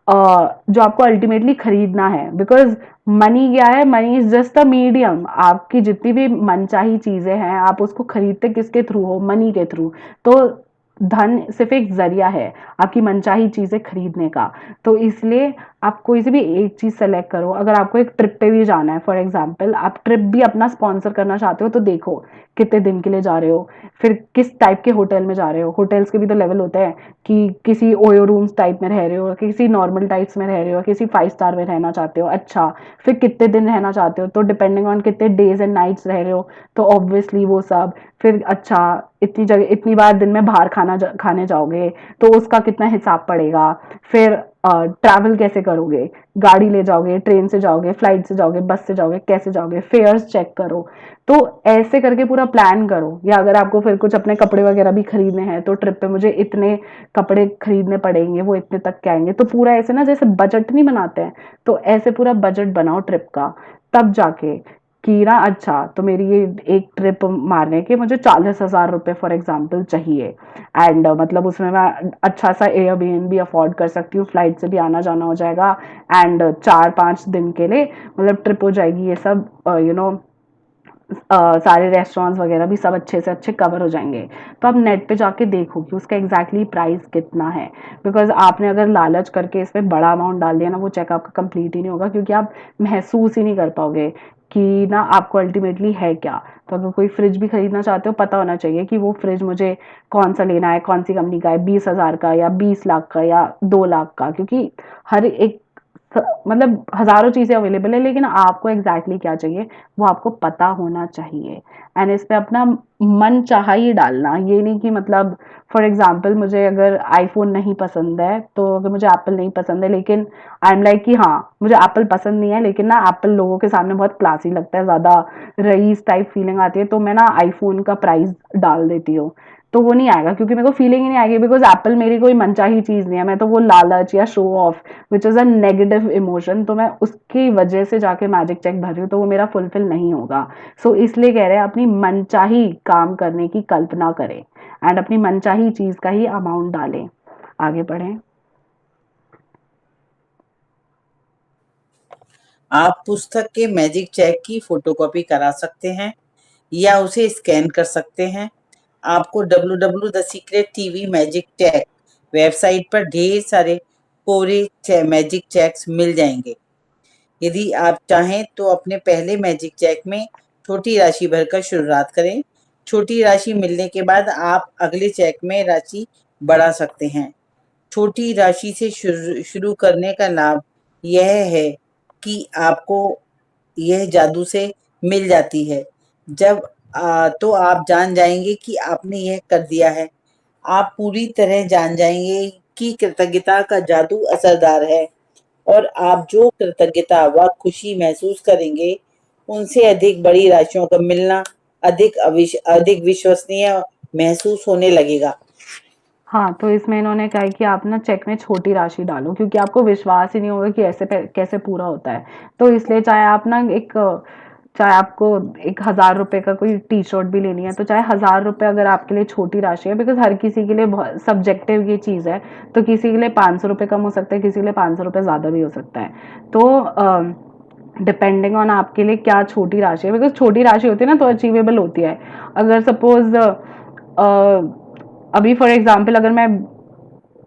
जो आपको अल्टीमेटली खरीदना है, बिकॉज मनी क्या है, money is just a medium. आपकी जितनी भी मनचाही चीजें हैं, आप उसको खरीदते किसके थ्रू हो, मनी के थ्रू। तो धन सिर्फ एक जरिया है आपकी मनचाही चीजें खरीदने का। तो इसलिए आप कोई सी भी एक चीज सेलेक्ट करो। अगर आपको एक ट्रिप पे भी जाना है, फॉर एग्जाम्पल आप ट्रिप भी अपना स्पॉन्सर करना चाहते हो, तो देखो कितने दिन के लिए जा रहे हो, फिर किस टाइप के होटल में जा रहे हो। होटल्स के भी तो लेवल होते हैं कि किसी ओयो रूम्स टाइप में रह रहे हो, किसी नॉर्मल टाइप्स में रह रहे हो, किसी 5 स्टार में रहना चाहते हो, अच्छा फिर कितने दिन रहना चाहते हो, तो डिपेंडिंग ऑन कितने डेज एंड नाइट्स रह रहे हो, तो ऑब्वियसली वो सब। फिर अच्छा इतनी जगह इतनी बार दिन में बाहर खाने जाओगे, तो उसका कितना हिसाब पड़ेगा। फिर ट्रैवल कैसे करोगे, गाड़ी ले जाओगे, ट्रेन से जाओगे, फ्लाइट से जाओगे, बस से जाओगे, कैसे जाओगे, फेयर्स चेक करो। तो ऐसे करके पूरा प्लान करो। या अगर आपको फिर कुछ अपने कपड़े वगैरह भी खरीदने हैं, तो ट्रिप पे मुझे इतने कपड़े खरीदने पड़ेंगे, वो इतने तक के आएंगे, तो पूरा ऐसे ना जैसे बजट नहीं बनाते हैं, तो ऐसे पूरा बजट बनाओ ट्रिप का। तब जाके कि ना अच्छा तो मेरी ये एक ट्रिप मारने के मुझे 40,000 रुपये फॉर एग्जाम्पल चाहिए, एंड मतलब उसमें मैं अच्छा सा एयरबीएनबी अफोर्ड कर सकती हूँ, फ्लाइट से भी आना जाना हो जाएगा, एंड 4-5 दिन के लिए मतलब ट्रिप हो जाएगी, ये सब सारे रेस्टोरेंट्स वगैरह भी सब अच्छे से अच्छे कवर हो जाएंगे। तो आप नेट पे जाके देखो कि उसका एग्जैक्टली प्राइस कितना है, बिकॉज आपने अगर लालच करके इसमें बड़ा अमाउंट डाल दिया ना, वो चेक आपका कंप्लीट ही नहीं होगा, क्योंकि आप महसूस ही नहीं कर पाओगे कि ना आपको अल्टीमेटली है क्या। तो अगर कोई फ्रिज भी खरीदना चाहते हो, पता होना चाहिए कि वो फ्रिज मुझे कौन सा लेना है, कौन सी कंपनी का है, 20,000 का या 20 लाख का या 2 लाख का, क्योंकि हर एक मतलब हजारों चीजें अवेलेबल है, लेकिन आपको एग्जैक्टली क्या चाहिए वो आपको पता होना चाहिए। एंड इस पे अपना मन चाहा ही डालना, ये नहीं कि मतलब फॉर एग्जाम्पल मुझे अगर आईफोन नहीं पसंद है, तो अगर मुझे एप्पल नहीं पसंद है, लेकिन आई एम लाइक कि हाँ मुझे एप्पल पसंद नहीं है, लेकिन ना एप्पल लोगों के सामने बहुत क्लासी लगता है, ज्यादा रईस टाइप फीलिंग आती है, तो मैं ना आईफोन का प्राइस डाल देती हूँ। तो वो नहीं आएगा, क्योंकि मेरे को फीलिंग ही नहीं आएगी, बिकॉज एप्पल मेरी कोई मनचाही चीज नहीं है, मैं तो वो लालच या show of which is a negative emotion, तो मैं उसकी वजह से जाके मैजिक चेक भर रही हूँ, तो वो मेरा फुलफिल नहीं होगा। सो इसलिए कह रहे हैं अपनी मनचाही काम करने की कल्पना करें, एंड अपनी मनचाही चीज का ही अमाउंट डालें। आगे बढ़ें। आप पुस्तक के मैजिक चेक की फोटोकॉपी करा सकते हैं या उसे स्कैन कर सकते हैं। आपको www the secret TV magic check website पर ढेर सारे कोरे मैजिक चेक्स मिल जाएंगे। यदि आप चाहें तो अपने पहले मैजिक चेक में छोटी राशि भरकर शुरुआत करें। छोटी राशि मिलने के बाद आप अगले चेक में राशि बढ़ा सकते हैं। छोटी राशि से शुरू करने का लाभ यह है कि आपको यह जादू से मिल जाती है। जब तो आप जान जाएंगे कि आपने यह कर दिया है। आप पूरी तरह जान जाएंगे कि कृतज्ञता का जादू असरदार है और आप जो कृतज्ञता व खुशी महसूस करेंगे, उनसे अधिक बड़ी राशियों का मिलना अधिक विश्वसनीय महसूस होने लगेगा। हाँ, तो इसमें इन्होंने कहा है कि आप ना चेक में छोटी राशि डालो, क्योंकि आपको विश्वास ही नहीं होगा कि ऐसे कैसे पूरा होता है। तो इसलिए चाहे आपको 1,000 रुपए का कोई टी शर्ट भी लेनी है, तो चाहे 1,000 रुपए अगर आपके लिए छोटी राशि है, बिकॉज हर किसी के लिए बहुत सब्जेक्टिव ये चीज़ है, तो किसी के लिए 500 रुपये कम हो सकता है, किसी के लिए 500 रुपये ज़्यादा भी हो सकता है। तो डिपेंडिंग ऑन आपके लिए क्या छोटी राशि है, बिकॉज छोटी राशि होती है ना तो अचीवेबल होती है। अगर सपोज अभी फॉर एग्जाम्पल अगर मैं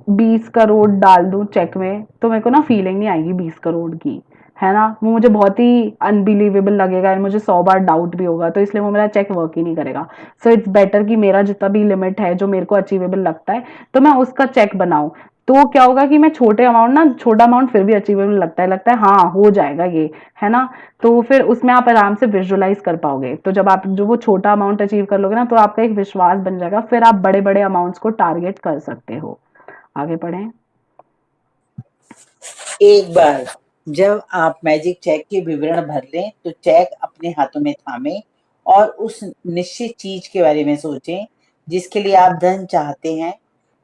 20 करोड़ डाल दूं चेक में, तो मेरे को ना फीलिंग नहीं आएगी 20 करोड़ की, है ना, वो मुझे बहुत ही अनबिलीवेबल लगेगा और मुझे 100 बार डाउट भी होगा, तो इसलिए वो मेरा चेक वर्क ही नहीं करेगा। सो इट्स बेटर कि मेरा जितना भी लिमिट है जो मेरे को अचीवेबल लगता है, तो मैं उसका चेक बनाऊं। तो क्या होगा कि मैं छोटा अमाउंट फिर भी अचीवेबल लगता है हाँ हो जाएगा ये, है ना? तो फिर उसमें आप आराम से विजुअलाइज कर पाओगे। तो जब आप जो वो छोटा अमाउंट अचीव कर लोगे ना, तो आपका एक विश्वास बन जाएगा, फिर आप बड़े बड़े अमाउंट्स को टारगेट कर सकते हो। आगे पढ़ें। एक बार जब आप मैजिक चेक के विवरण भर लें तो चेक अपने हाथों में थामें और उस निश्चित चीज के बारे में सोचें जिसके लिए आप धन चाहते हैं।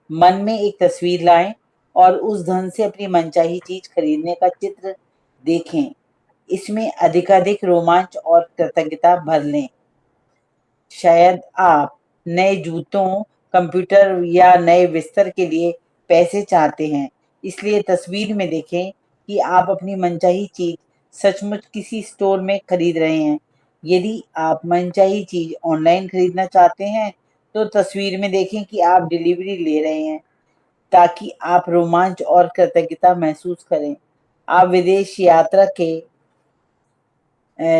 मन में एक तस्वीर लाएं और उस धन से अपनी मनचाही चीज खरीदने का चित्र देखें। इसमें अधिकाधिक रोमांच और कृतज्ञता भर लें। शायद आप नए जूतों, कंप्यूटर या नए बिस्तर के लिए पैसे चाहते हैं, इसलिए तस्वीर में देखें कि आप अपनी मनचाही चीज सचमुच किसी स्टोर में खरीद रहे हैं। यदि आप मनचाही चीज ऑनलाइन खरीदना चाहते हैं, तो तस्वीर में देखें कि आप डिलीवरी ले रहे हैं, ताकि आप रोमांच और कृतज्ञता महसूस करें। आप विदेश यात्रा के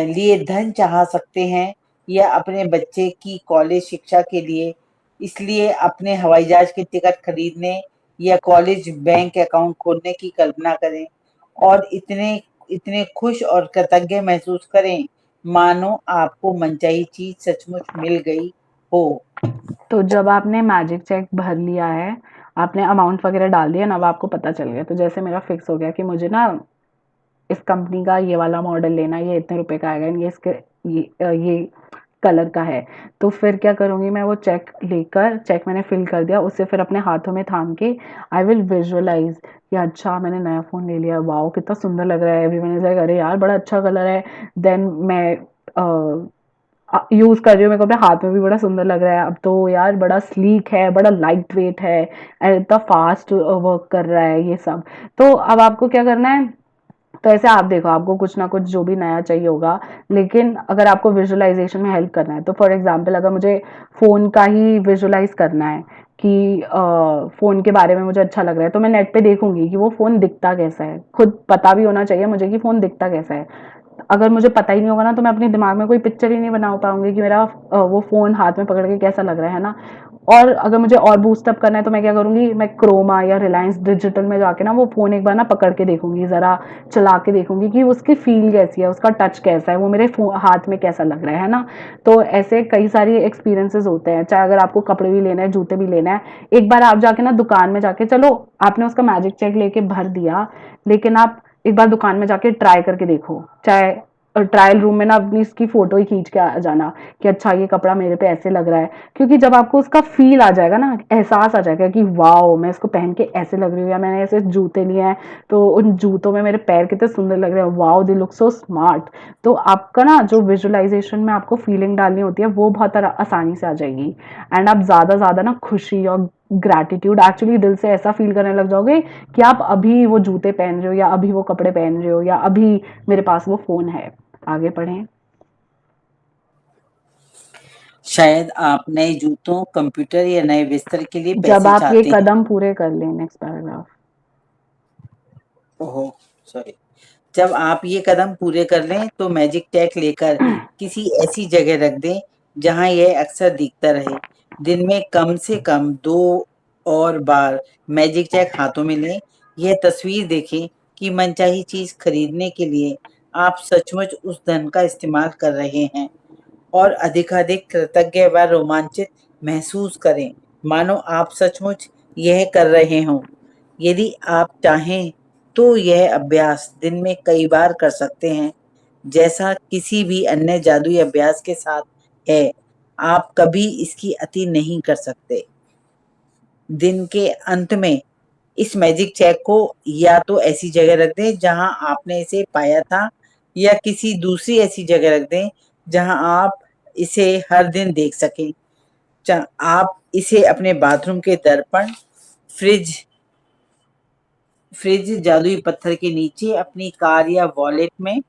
लिए धन चाह सकते हैं या अपने बच्चे की कॉलेज शिक्षा के लिए, इसलिए अपने हवाई जहाज की टिकट खरीदने या कॉलेज बैंक अकाउंट खोलने की कल्पना करें और इतने इतने खुश और कृतज्ञ महसूस करें मानो आपको मनचाही चीज सचमुच मिल गई हो। तो जब आपने मैजिक चेक भर लिया है, आपने अमाउंट वगैरह डाल दिया ना, अब आपको पता चल गया। तो जैसे मेरा फिक्स हो गया कि मुझे ना इस कंपनी का ये वाला मॉडल लेना है, ये इतने रुपए का आएगा, ये कलर का है। तो फिर क्या करूँगी मैं, वो चेक मैंने फिल कर दिया, उसे फिर अपने हाथों में थाम के आई विल विजुअलाइज कि अच्छा मैंने नया फ़ोन ले लिया, वाओ कितना सुंदर लग रहा है, एवरीवन इज़ लाइक अरे यार बड़ा अच्छा कलर है। देन मैं यूज़ कर रही हूँ, मेरे को अपने हाथ में भी बड़ा सुंदर लग रहा है, अब तो यार बड़ा स्लीक है, बड़ा लाइट वेट है, एंड इतना फास्ट वर्क कर रहा है ये सब। तो अब आपको क्या करना है, तो ऐसे आप देखो, आपको कुछ ना कुछ जो भी नया चाहिए होगा, लेकिन अगर आपको विजुअलाइजेशन में हेल्प करना है, तो फॉर एग्जांपल अगर मुझे फ़ोन का ही विजुअलाइज करना है कि फ़ोन के बारे में मुझे अच्छा लग रहा है, तो मैं नेट पे देखूंगी कि वो फ़ोन दिखता कैसा है, खुद पता भी होना चाहिए मुझे कि फ़ोन दिखता कैसा है। अगर मुझे पता ही नहीं होगा ना, तो मैं अपने दिमाग में कोई पिक्चर ही नहीं बना पाऊंगी कि मेरा वो फ़ोन हाथ में पकड़ के कैसा लग रहा है ना। और अगर मुझे और बूस्ट अप करना है, तो मैं क्या करूँगी, मैं क्रोमा या रिलायंस डिजिटल में जाके ना वो फ़ोन एक बार ना पकड़ के देखूंगी, ज़रा चला के देखूंगी कि उसकी फील कैसी है, उसका टच कैसा है, वो मेरे हाथ में कैसा लग रहा है ना। तो ऐसे कई सारी एक्सपीरियंसेस होते हैं, चाहे अगर आपको कपड़े भी लेना है, जूते भी लेना है, एक बार आप जाके ना दुकान में जाके, चलो आपने उसका मैजिक चेक लेके भर दिया, लेकिन आप एक बार दुकान में जाके ट्राई करके देखो, चाहे ट्रायल रूम में ना अपनी इसकी फोटो ही खींच के आ जाना कि अच्छा ये कपड़ा मेरे पे ऐसे लग रहा है। क्योंकि जब आपको उसका फील आ जाएगा ना, एहसास आ जाएगा कि वाओ मैं इसको पहन के ऐसे लग रही हूँ, या मैंने ऐसे जूते लिए हैं तो उन जूतों में मेरे पैर कितने सुंदर लग रहे हैं, wow they look so smart. तो आपका ना जो विजुअलाइजेशन में आपको फीलिंग डालनी होती है, वो बहुत आसानी से आ जाएगी, एंड आप ज्यादा ज्यादा ना खुशी और ग्रैटिट्यूड एक्चुअली दिल से ऐसा फील करने लग जाओगे कि आप अभी वो जूते पहन रहे हो, या अभी वो कपड़े पहन रहे हो, या अभी मेरे पास वो फोन है। आगे पढ़ें। शायद आप नए जूतों, कंप्यूटर या नए बिस्तर के लिए जब पैसे आप ये चाहते हैं। कदम पूरे कर लें, नेक्स्ट पैराग्राफ। ओहो, सॉरी। जब आप ये कदम पूरे कर लें तो मैजिक टैग लेकर किसी ऐसी जगह रख दें जहां यह अक्सर दिखता रहे। दिन में कम से कम 2 और बार मैजिक टैग हाथों में लें। यह तस्वीर देखें कि मनचाही चीज खरीदने के लिए आप सचमुच उस धन का इस्तेमाल कर रहे हैं और अधिकाधिक कृतज्ञ व रोमांचित महसूस करें, मानो आप सचमुच यह कर रहे हों। यदि आप चाहें तो यह अभ्यास दिन में कई बार कर सकते हैं, जैसा किसी भी अन्य जादुई अभ्यास के साथ है। आप कभी इसकी अति नहीं कर सकते। दिन के अंत में इस मैजिक चेक को या तो ऐसी जगह रख दें जहां आपने इसे पाया था या किसी दूसरी ऐसी जगह रख दें जहां आप इसे हर दिन देख सकें। आप इसे अपने बाथरूम के दर्पण, फ्रिज फ्रिज, जादुई पत्थर के नीचे, अपनी कार या वॉलेट में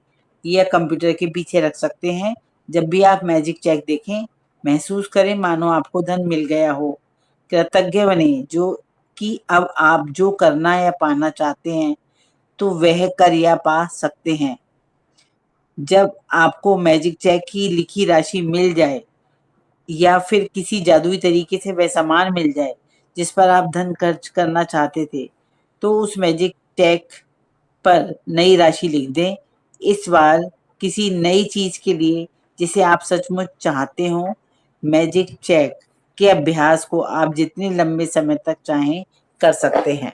या कंप्यूटर के पीछे रख सकते हैं। जब भी आप मैजिक चेक देखें, महसूस करें मानो आपको धन मिल गया हो। कृतज्ञ बने जो कि अब आप जो करना या पाना चाहते हैं, तो वह कर या पा सकते हैं। जब आपको मैजिक चेक की लिखी राशि मिल जाए या फिर किसी जादुई तरीके से वह सामान मिल जाए जिस पर आप धन खर्च करना चाहते थे, तो उस मैजिक चेक पर नई राशि लिख दें। इस बार किसी नई चीज के लिए जिसे आप सचमुच चाहते हो। मैजिक चेक के अभ्यास को आप जितने लंबे समय तक चाहें कर सकते हैं।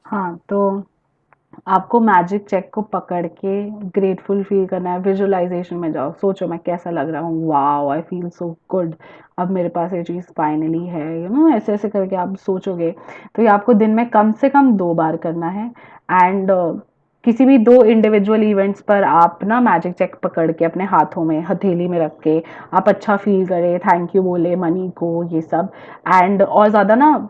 हाँ, तो आपको मैजिक चेक को पकड़ के ग्रेटफुल फील करना है। विजुअलाइजेशन में जाओ, सोचो मैं कैसा लग रहा हूँ, wow I feel so good, अब मेरे पास ये चीज़ फाइनली है, ऐसे ऐसे करके आप सोचोगे। तो ये आपको दिन में कम से कम 2 बार करना है। एंड किसी भी 2 इंडिविजुअल इवेंट्स पर आप ना मैजिक चेक पकड़ के अपने हाथों में हथेली में रख के आप अच्छा फील करें, थैंक यू बोले मनी को, ये सब। एंड और ज़्यादा ना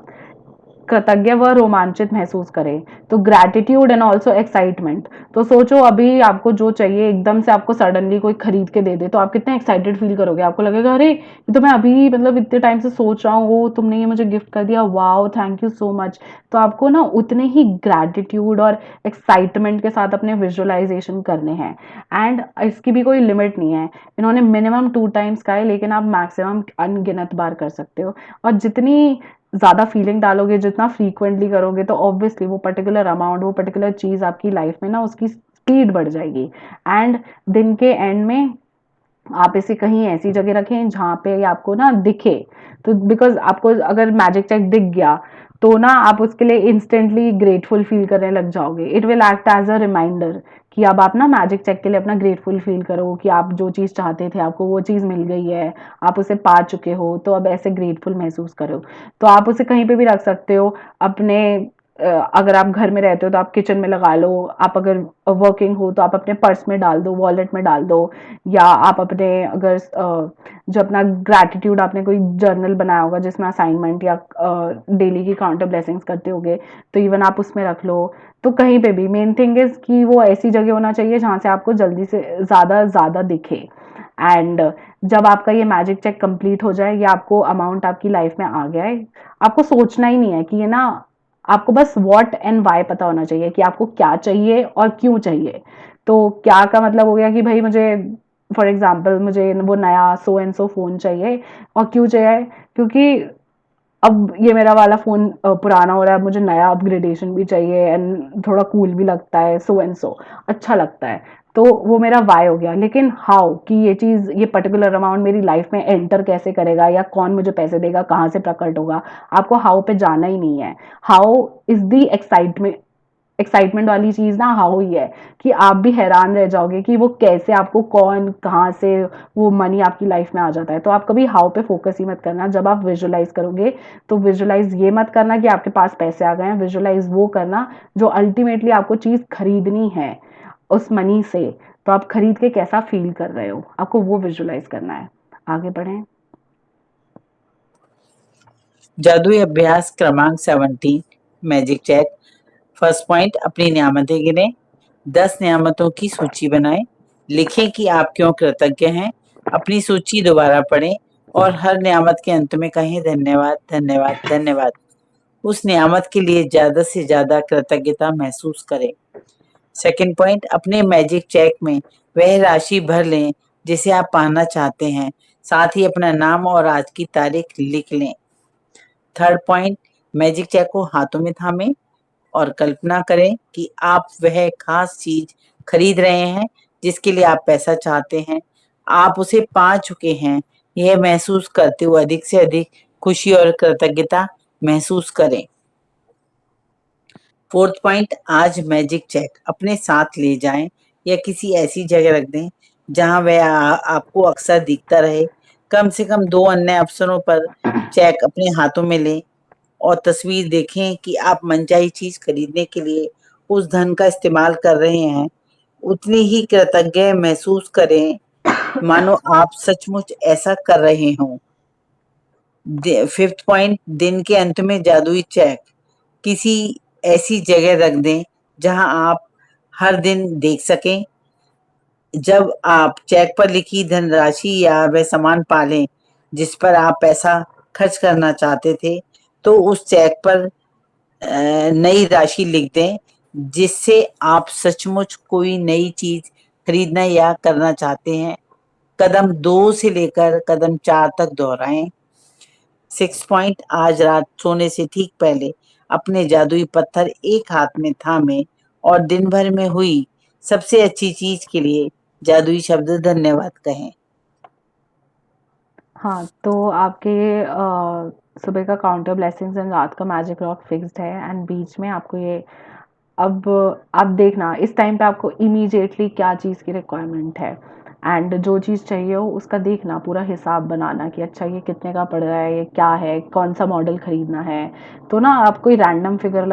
कृतज्ञ व रोमांचित महसूस करें। तो ग्रैटिट्यूड एंड ऑल्सो एक्साइटमेंट। तो सोचो अभी आपको जो चाहिए एकदम से आपको सडनली कोई खरीद के दे दे, तो आप कितने एक्साइटेड फील करोगे। आपको लगेगा अरे ये तो मैं अभी मतलब इतने टाइम से सोच रहा हूँ, तुमने ये मुझे गिफ्ट कर दिया, wow thank you so much. तो आपको ना उतने ही ग्रैटिट्यूड और एक्साइटमेंट के साथ अपने विजुअलाइजेशन करने हैं। एंड इसकी भी कोई लिमिट नहीं है। इन्होंने मिनिमम 2 टाइम्स का है, लेकिन आप मैक्सिमम अनगिनत बार कर सकते हो। और जितनी ज़्यादा फीलिंग डालोगे, जितना फ्रीक्वेंटली करोगे, तो ऑब्वियसली वो पर्टिकुलर अमाउंट, वो पर्टिकुलर चीज़ आपकी लाइफ में ना उसकी स्पीड बढ़ जाएगी। एंड दिन के एंड में आप इसे कहीं ऐसी जगह रखें जहाँ पे आपको ना दिखे। तो बिकॉज आपको अगर मैजिक चेक दिख गया तो ना आप उसके लिए इंस्टेंटली ग्रेटफुल फील करने लग जाओगे। It will act as a reminder कि अब आप ना मैजिक चेक के लिए अपना ग्रेटफुल फील करो कि आप जो चीज़ चाहते थे आपको वो चीज़ मिल गई है, आप उसे पा चुके हो, तो अब ऐसे ग्रेटफुल महसूस करो। तो आप उसे कहीं पे भी रख सकते हो अपने अगर आप घर में रहते हो तो आप किचन में लगा लो, आप अगर वर्किंग हो तो आप अपने पर्स में डाल दो, वॉलेट में डाल दो, या आप अपने अगर जो अपना ग्रैटिट्यूड आपने कोई जर्नल बनाया होगा जिसमें असाइनमेंट या डेली की काउंटर ब्लेसिंग्स करते होगे, तो इवन आप उसमें रख लो। तो कहीं पे भी मेन थिंग इज कि वो ऐसी जगह होना चाहिए जहाँ से आपको जल्दी से ज़्यादा ज़्यादा दिखे। एंड जब आपका ये मैजिक चेक कंप्लीट हो जाए या आपको अमाउंट आपकी लाइफ में आ गया है, आपको सोचना ही नहीं है कि ये ना, आपको बस व्हाट एंड वाई पता होना चाहिए कि आपको क्या चाहिए और क्यों चाहिए। तो क्या का मतलब हो गया कि भाई मुझे फॉर एग्जांपल मुझे वो नया सो एंड सो फ़ोन चाहिए। और क्यों चाहिए? क्योंकि अब ये मेरा वाला फ़ोन पुराना हो रहा है, अब मुझे नया अपग्रेडेशन भी चाहिए एंड थोड़ा कूल भी लगता है, सो एंड सो अच्छा लगता है। तो वो मेरा वाई हो गया। लेकिन हाउ कि ये चीज़, ये पर्टिकुलर अमाउंट मेरी लाइफ में एंटर कैसे करेगा या कौन मुझे पैसे देगा, कहाँ से प्रकट होगा, आपको हाउ पे जाना ही नहीं है। How is the excitement, excitement वाली चीज़ ना हाउ ही है कि आप भी हैरान रह जाओगे कि वो कैसे आपको कौन कहाँ से वो मनी आपकी लाइफ में आ जाता है। तो आप कभी हाउ पे फोकस ही मत करना। जब आप विजुअलाइज करोगे तो विजुअलाइज ये मत करना कि आपके पास पैसे आ गए हैं, विजुअलाइज वो करना जो अल्टीमेटली आपको चीज़ खरीदनी है उस मनी से। तो आप खरीद के कैसा फील कर रहे हो, आपको वो विजुअलाइज करना है। आगे बढ़ें। जादुई अभ्यास क्रमांक 17 मैजिक चेक। फर्स्ट पॉइंट, अपनी नियामतें गिनें। 10 नियामतों की सूची बनाएं। लिखें कि आप क्यों कृतज्ञ हैं। अपनी सूची दोबारा पढ़ें और हर नियामत के अंत में कहें धन्यवाद धन्यवाद धन्यवाद। उस नियामत के लिए ज्यादा से ज्यादा कृतज्ञता महसूस करें। सेकंड पॉइंट, अपने मैजिक चेक में वह राशि भर लें जिसे आप पाना चाहते हैं। साथ ही अपना नाम और आज की तारीख लिख लें। थर्ड पॉइंट, मैजिक चेक को हाथों में थामें और कल्पना करें कि आप वह खास चीज खरीद रहे हैं जिसके लिए आप पैसा चाहते हैं। आप उसे पा चुके हैं। यह महसूस करते हुए अधिक से अधिक खुशी और कृतज्ञता महसूस करें। फोर्थ पॉइंट, आज मैजिक चेक अपने साथ ले जाएं या किसी ऐसी जगह रख दें जहां वह आपको अक्सर दिखता रहे। कम से कम 2 अन्य अवसरों पर चेक अपने हाथों में लें और तस्वीर देखें कि आप मनचाही चीज खरीदने के लिए उस धन का इस्तेमाल कर रहे हैं। उतनी ही कृतज्ञ महसूस करें मानो आप सचमुच ऐसा कर रहे हों। फिफ्थ पॉइंट, दिन के अंत में जादुई चेक किसी ऐसी जगह रख दें जहां आप हर दिन देख सकें। जब आप चेक पर लिखी धनराशि या वह सामान पालें जिस पर आप पैसा खर्च करना चाहते थे, तो उस चेक पर नई राशि लिख दें जिससे आप सचमुच कोई नई चीज खरीदना या करना चाहते हैं। कदम 2 से लेकर कदम 4 तक दोहराएं। 6 पॉइंट, आज रात सोने से ठीक पहले अपने जादुई पत्थर एक हाथ में थामे और दिन भर में हुई सबसे अच्छी चीज के लिए जादुई शब्द धन्यवाद कहें। हाँ, तो आपके सुबह का काउंटर ब्लेसिंग्स एंड रात का मैजिक रॉक फिक्स्ड है एंड बीच में आपको ये अब आप देखना इस टाइम पे आपको इमीडिएटली क्या चीज़ की रिक्वायरमेंट है एंड जो चीज़ चाहिए हो उसका देखना पूरा हिसाब बनाना कि अच्छा ये कितने का पड़ रहा है, ये क्या है, कौन सा मॉडल खरीदना है। तो ना आप कोई रैंडम फिगर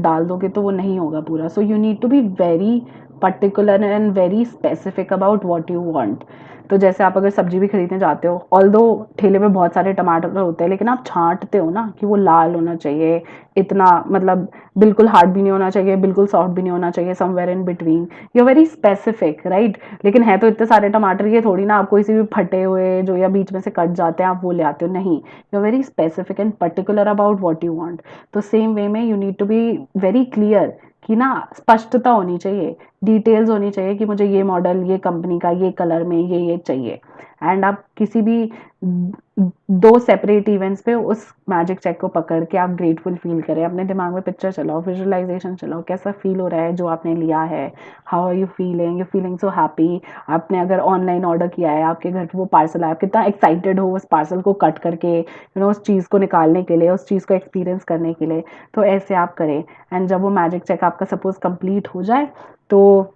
डाल दोगे तो वो नहीं होगा पूरा। So you need to be very particular and very specific about what you want. तो जैसे आप अगर सब्जी भी खरीदने जाते हो, ऑल्दो ठेले पे बहुत सारे टमाटर होते हैं, लेकिन आप छांटते हो ना कि वो लाल होना चाहिए, इतना मतलब बिल्कुल हार्ड भी नहीं होना चाहिए, बिल्कुल सॉफ्ट भी नहीं होना चाहिए, somewhere in between. You are very specific, right? लेकिन है तो इतने सारे टमाटर, ये थोड़ी ना आप कोई से भी फटे हुए जो या बीच में से कट जाते हैं आप वो ले आते हो, नहीं। You are very specific and particular about what you want. तो सेम वे में you need to be very clear कि ना स्पष्टता होनी चाहिए, डिटेल्स होनी चाहिए कि मुझे ये मॉडल, ये कंपनी का, ये कलर में ये चाहिए। एंड आप किसी भी दो सेपरेट इवेंट्स पे उस मैजिक चेक को पकड़ के आप ग्रेटफुल फील करें, अपने दिमाग में पिक्चर चलाओ, विजुअलाइजेशन चलाओ, कैसा फील हो रहा है जो आपने लिया है, how are you feeling so happy. आपने अगर ऑनलाइन ऑर्डर किया है, आपके घर पे वो पार्सल आया, कितना एक्साइटेड हो उस पार्सल को कट करके, यू नो, उस चीज़ को निकालने के लिए, उस चीज़ को एक्सपीरियंस करने के लिए। तो ऐसे आप करें एंड जब वो मैजिक चेक आपका सपोज कंप्लीट हो जाए तो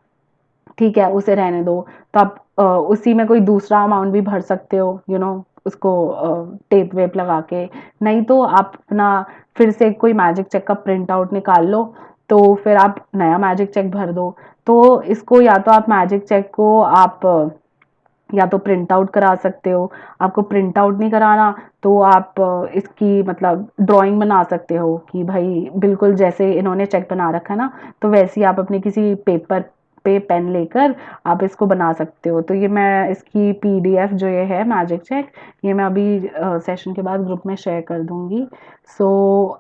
ठीक है, उसे रहने दो। तो आप उसी में कोई दूसरा अमाउंट भी भर सकते हो, यू नो, उसको टेप वेप लगा के। नहीं तो आप अपना फिर से कोई मैजिक चेक का प्रिंट आउट निकाल लो, तो फिर आप नया मैजिक चेक भर दो। तो इसको या तो आप मैजिक चेक को आप या तो प्रिंट आउट करा सकते हो, आपको प्रिंट आउट नहीं कराना तो आप इसकी मतलब ड्राइंग बना सकते हो कि भाई बिल्कुल जैसे इन्होंने चेक बना रखा है ना, तो वैसे ही आप अपने किसी पेपर पे पेन लेकर आप इसको बना सकते हो। तो ये मैं इसकी पीडीएफ जो ये है मैजिक चेक, ये मैं अभी सेशन के बाद ग्रुप में शेयर कर दूंगी। सो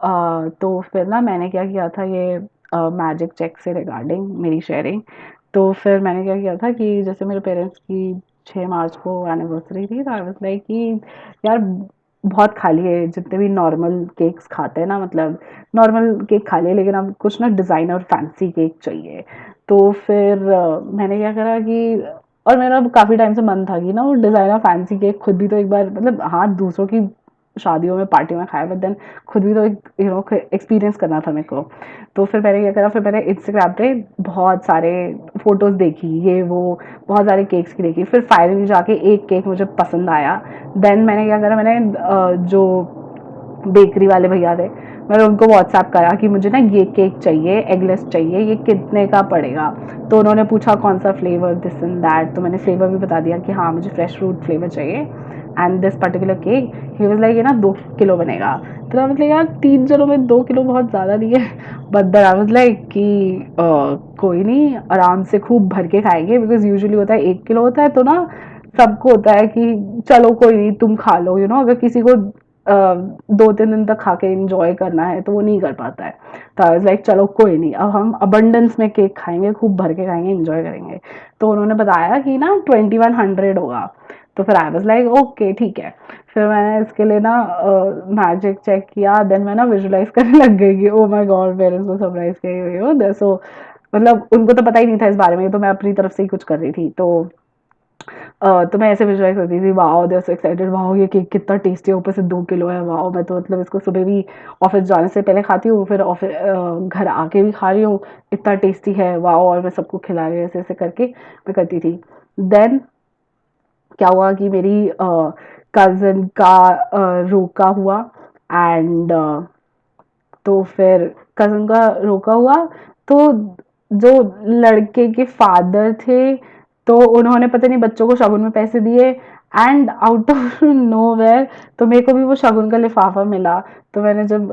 तो फिर ना मैंने क्या किया था, ये मैजिक चेक से रिगार्डिंग मेरी शेयरिंग। तो फिर मैंने क्या किया था कि जैसे मेरे पेरेंट्स की 6 मार्च को एनिवर्सरी थी, तो आई वाज लाइक कि यार बहुत खा लिए जितने भी नॉर्मल केक्स खाते हैं ना, मतलब नॉर्मल केक खा लिए, लेकिन अब कुछ ना डिज़ाइनर फैंसी केक चाहिए। तो फिर मैंने क्या करा कि और मेरा काफ़ी टाइम से मन था कि ना वो डिज़ाइनर फैंसी केक खुद भी तो एक बार, मतलब हाँ दूसरों की शादियों में पार्टी में खाया, बट देन खुद भी तो एक यू नो एक्सपीरियंस करना था मेरे को। तो फिर मैंने क्या करा, फिर मैंने इंस्टाग्राम पे बहुत सारे फोटोज देखी, ये वो बहुत सारे केक्स की देखी, फिर फाइनली जाके एक केक मुझे पसंद आया। देन मैंने क्या करा, मैंने जो बेकरी वाले भैया थे, मैंने उनको व्हाट्सएप करा कि मुझे ना ये केक चाहिए, एगलेस चाहिए, ये कितने का पड़ेगा। तो उन्होंने पूछा कौन सा फ्लेवर, दिस एंड दैट, तो मैंने फ्लेवर भी बता दिया कि हाँ मुझे फ्रेश फ्रूट फ्लेवर चाहिए and this particular cake. He was like ये ना 2 किलो बनेगा। तो मैं मतलब यार 3 जनों में 2 किलो बहुत ज़्यादा नहीं है, but then I was like कि कोई नहीं, आराम से खूब भर के खाएंगे, बिकॉज यूजुअली होता है 1 किलो होता है तो ना सबको होता है कि चलो कोई नहीं तुम खा लो, यू नो, अगर किसी को 2-3 दिन तक खा के इंजॉय करना है तो वो नहीं कर पाता है। तो आई वाज लाइक चलो कोई नहीं, अब हम अबंडेंस में केक खाएंगे, खूब भर के खाएंगे, इंजॉय करेंगे। तो उन्होंने बताया कि ना 2100 होगा। तो फिर आई वाज लाइक ओके ठीक है। फिर मैंने इसके लिए ना मैजिक चेक किया, देन मैं ना विजुलाइज करने लग गई कि ओ माय गॉड पेरेंट्स को सरप्राइज कर रही हो। सो मतलब उनको तो पता ही नहीं था इस बारे में, तो मैं अपनी तरफ से ही कुछ कर रही थी। तो मैं ऐसे विजुअलाइज करती थी, wow they are so excited, wow ये केक कितना टेस्टी है, ऊपर से 2 किलो है, वाओ मैं तो मतलब इसको सुबह भी ऑफिस जाने से पहले खाती हूँ, फिर ऑफिस घर आके भी खा रही हूँ, इतना टेस्टी है, वाओ, और मैं सबको खिला रही हूँ, ऐसे ऐसे करके मैं करती थी। देन क्या हुआ कि मेरी कज़न का रोका हुआ एंड तो फिर कज़न का रोका हुआ, तो जो लड़के के फादर थे, तो उन्होंने पता नहीं बच्चों को शगुन में पैसे दिए एंड आउट ऑफ नोवेयर तो मेरे को भी वो शगुन का लिफाफा मिला। तो मैंने जब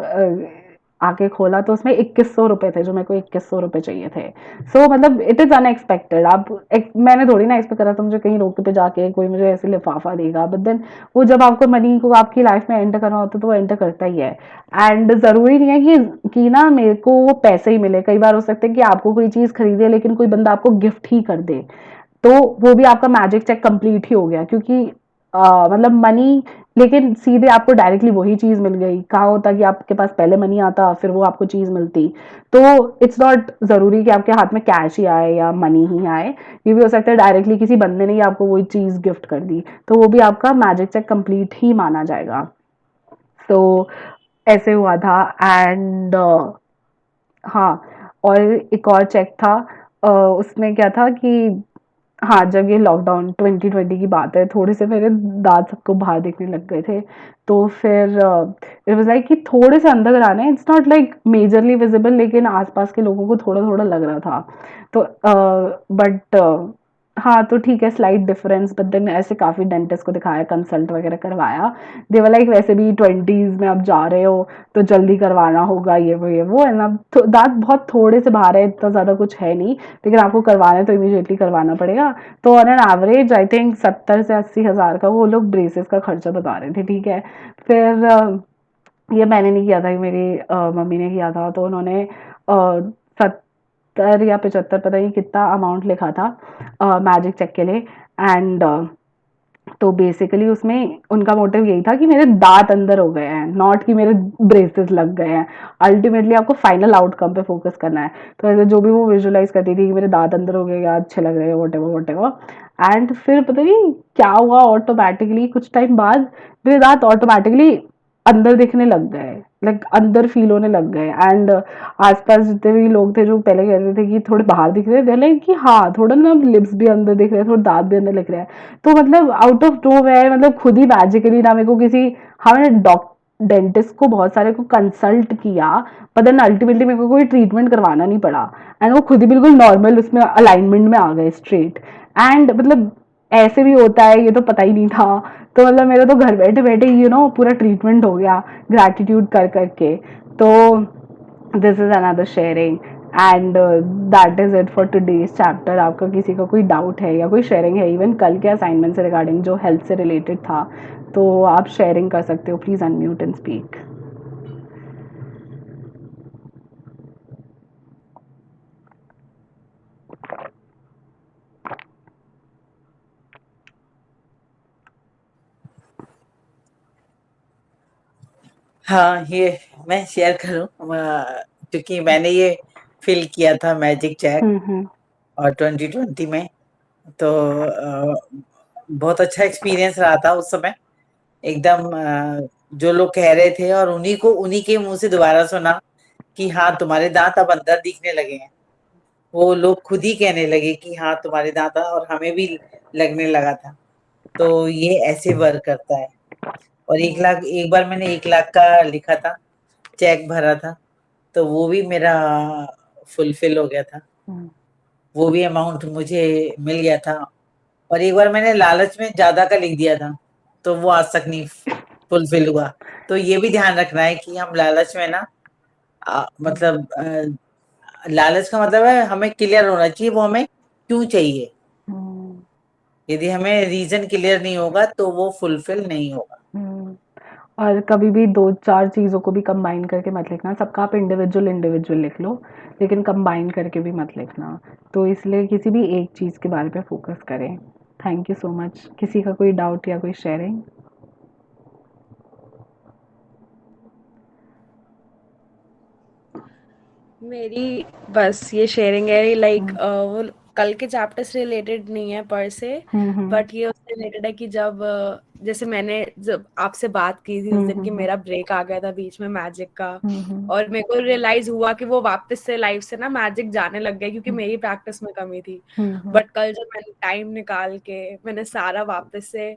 आके खोला तो उसमें 2100 रुपए थे, जो मेरे को 2100 रुपए चाहिए थे। सो मतलब इट इज अनएक्सपेक्टेड। मैंने थोड़ी ना एक्सपेक्ट करा था मुझे कहीं रोड पे जाके कोई मुझे ऐसे लिफाफा देगा, बट देन वो जब आपको मनी को आपकी लाइफ में एंटर करना होता है तो वो एंटर करता ही है। एंड जरूरी नहीं है कि ना मेरे को वो पैसे ही मिले, कई बार हो सकता है कि आपको कोई चीज खरीदे लेकिन कोई बंदा आपको गिफ्ट ही कर दे, तो वो भी आपका मैजिक चेक कंप्लीट ही हो गया, क्योंकि मतलब मनी लेकिन सीधे आपको डायरेक्टली वही चीज मिल गई। कहा होता कि आपके पास पहले मनी आता फिर वो आपको चीज मिलती। तो इट्स नॉट जरूरी कि आपके हाथ में कैश ही आए या मनी ही आए। ये भी हो सकता है डायरेक्टली किसी बंदे ने ही आपको वही चीज गिफ्ट कर दी, तो वो भी आपका मैजिक चेक कंप्लीट ही माना जाएगा। तो ऐसे हुआ था। एंड हाँ, और एक और चेक था। उसमें क्या था कि हाँ, जब ये लॉकडाउन 2020 की बात है, थोड़े से मेरे दांत सबको बाहर दिखने लग गए थे। तो फिर इट वाज लाइक कि थोड़े से अंदर आने, it's not like majorly visible, लेकिन आसपास के लोगों को थोड़ा थोड़ा लग रहा था। तो बट हाँ, तो ठीक है, स्लाइट डिफरेंस, बट देन ऐसे काफी डेंटिस्ट को दिखाया, कंसल्ट वगैरह करवाया। देवर लाइक वैसे भी 20s में आप जा रहे हो तो जल्दी करवाना होगा, ये वो है ना। तो दांत बहुत थोड़े से बाहर है, इतना ज्यादा कुछ है नहीं, लेकिन आपको करवाना है तो इमीडिएटली करवाना पड़ेगा। तो on an average I think 70 से 80 हज़ार का वो लोग ब्रेसेस का खर्चा बता रहे थे, ठीक है। फिर ये मैंने नहीं किया था, ये मेरी मम्मी ने किया था। तो उन्होंने 70 या 75, पता नहीं कितना अमाउंट लिखा था मैजिक चेक के लिए। एंड तो बेसिकली उसमें उनका मोटिव यही था कि मेरे दांत अंदर हो गए हैं, नॉट कि मेरे ब्रेसेस लग गए हैं। अल्टीमेटली आपको फाइनल आउटकम पे फोकस करना है। तो ऐसे जो भी वो विजुअलाइज करती थी कि मेरे दांत अंदर हो गए या अच्छे लग रहे हैं, what ever what ever. And फिर पता नहीं क्या हुआ, ऑटोमेटिकली कुछ टाइम बाद मेरे दांत ऑटोमेटिकली अंदर दिखने लग गए, लाइक अंदर फील होने लग गए। एंड आसपास जितने भी लोग थे जो पहले कहते थे कि थोड़े बाहर दिख रहे थे, लाइक कि हाँ थोड़ा ना लिप्स भी अंदर दिख रहे हैं, थोड़े दांत भी अंदर दिख रहे हैं। तो मतलब आउट ऑफ नो वेयर, मतलब खुद ही मैजिकली ना मेरे को किसी, हाँ मैंने डेंटिस्ट को बहुत सारे को कंसल्ट किया, पर देन अल्टीमेटली मेरे को कोई ट्रीटमेंट करवाना नहीं पड़ा। एंड वो खुद ही बिल्कुल नॉर्मल उसमें अलाइनमेंट में आ गए स्ट्रेट। एंड मतलब ऐसे भी होता है, ये तो पता ही नहीं था। तो मतलब मेरा तो घर बैठे बैठे पूरा ट्रीटमेंट हो गया ग्रैटिट्यूड कर करके। तो this is another sharing. And that is it for today's chapter. आपका किसी का कोई डाउट है या कोई शेयरिंग है, इवन कल के असाइनमेंट से रिगार्डिंग जो हेल्थ से रिलेटेड था, तो आप शेयरिंग कर सकते हो। Please unmute and speak. हाँ, ये मैं शेयर करूं, क्योंकि मैंने ये फिल किया था मैजिक चेक हम्म। और 2020 में। तो बहुत अच्छा एक्सपीरियंस रहा था उस समय। एकदम जो लोग कह रहे थे और उन्हीं के मुंह से दोबारा सुना कि हाँ तुम्हारे दांत अब अंदर दिखने लगे हैं। वो लोग खुद ही कहने लगे कि हाँ तुम्हारे दांत, और हमें भी लगने लगा था। तो ये ऐसे वर्क करता है। और 1 लाख, एक बार मैंने 1 लाख का लिखा था, चेक भरा था, तो वो भी मेरा फुलफिल हो गया था। वो भी अमाउंट मुझे मिल गया था। और एक बार मैंने लालच में ज्यादा का लिख दिया था, तो वो आज तक नहीं फुलफिल हुआ। तो ये भी ध्यान रखना है कि हम लालच में ना, मतलब लालच का मतलब है हमें क्लियर होना चाहिए वो हमें क्यों चाहिए। यदि हमें रीजन क्लियर नहीं होगा तो वो फुलफिल नहीं होगा। और कभी भी दो चार चीज़ों को भी कंबाइन करके मत लिखना। सबका आप इंडिविजुअल इंडिविजुअल लिख लो, लेकिन कंबाइन करके भी मत लिखना। तो इसलिए किसी भी एक चीज़ के बारे पे फोकस करें। Thank you so much. किसी का कोई डाउट या कोई शेयरिंग? मेरी बस ये शेयरिंग है, लाइक वो कल के चैप्टर से रिलेटेड नहीं है पर से, हम्म। बट ये उससे रिलेटेड है कि जब जैसे मैंने जब आपसे बात की थी उस दिन कि हम्म। मेरा ब्रेक आ गया था बीच में मैजिक का, हम्म। और मेरे को रियलाइज हुआ कि वो वापस से लाइफ से ना मैजिक जाने लग गया क्योंकि मेरी प्रैक्टिस में कमी थी। हम्म। बट कल जब मैंने टाइम निकाल के मैंने सारा वापस से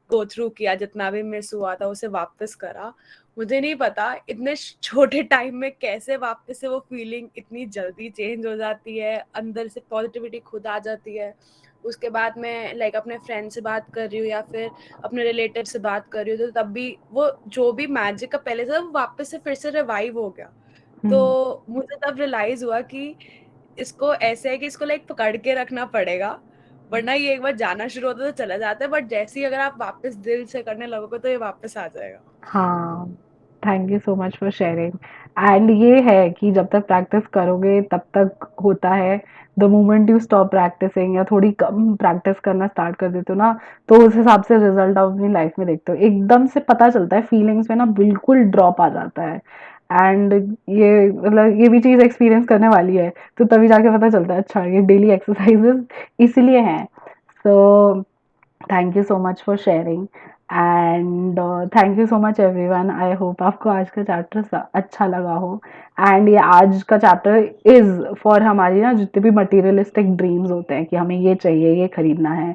गो थ्रू किया, जितना भी मिस हुआ था उसे वापस करा। मुझे नहीं पता इतने छोटे टाइम में कैसे वापस से वो फीलिंग इतनी जल्दी चेंज हो जाती है, अंदर से पॉजिटिविटी खुद आ जाती है। उसके बाद मैं लाइक अपने फ्रेंड से बात कर रही हूँ या फिर अपने रिलेटिव से बात कर रही हूँ, तो तब भी वो जो भी मैजिक का पहले था वो वापस से फिर से रिवाइव हो गया। तो मुझे तब रियलाइज हुआ कि इसको ऐसे है कि इसको लाइक पकड़ के रखना पड़ेगा, वरना ये एक बार जाना शुरू होता है तो चला जाता है, बट जैसे ही अगर आप वापस दिल से करने लगोगे तो ये वापस आ जाएगा। हाँ, thank you so much for sharing. And ये है कि जब तक प्रैक्टिस करोगे तब तक होता है। The moment you stop practising या थोड़ी कम प्रैक्टिस करना स्टार्ट कर देते हो ना, तो उस हिसाब से रिजल्ट आप अपनी लाइफ में देखते हो, एकदम से पता चलता है, फीलिंग्स में ना बिल्कुल ड्रॉप आ जाता है। एंड ये मतलब ये भी चीज़ एक्सपीरियंस करने वाली है, तो तभी जाके पता चलता है अच्छा ये डेली एक्सरसाइजेस इसलिए हैं। So thank you so much for sharing and thank you so much everyone. I hope आपको आज का चैप्टर अच्छा लगा हो। एंड ये आज का चैप्टर इज फॉर हमारी ना जितने भी मटेरियलिस्टिक ड्रीम्स होते हैं कि हमें ये चाहिए, ये खरीदना है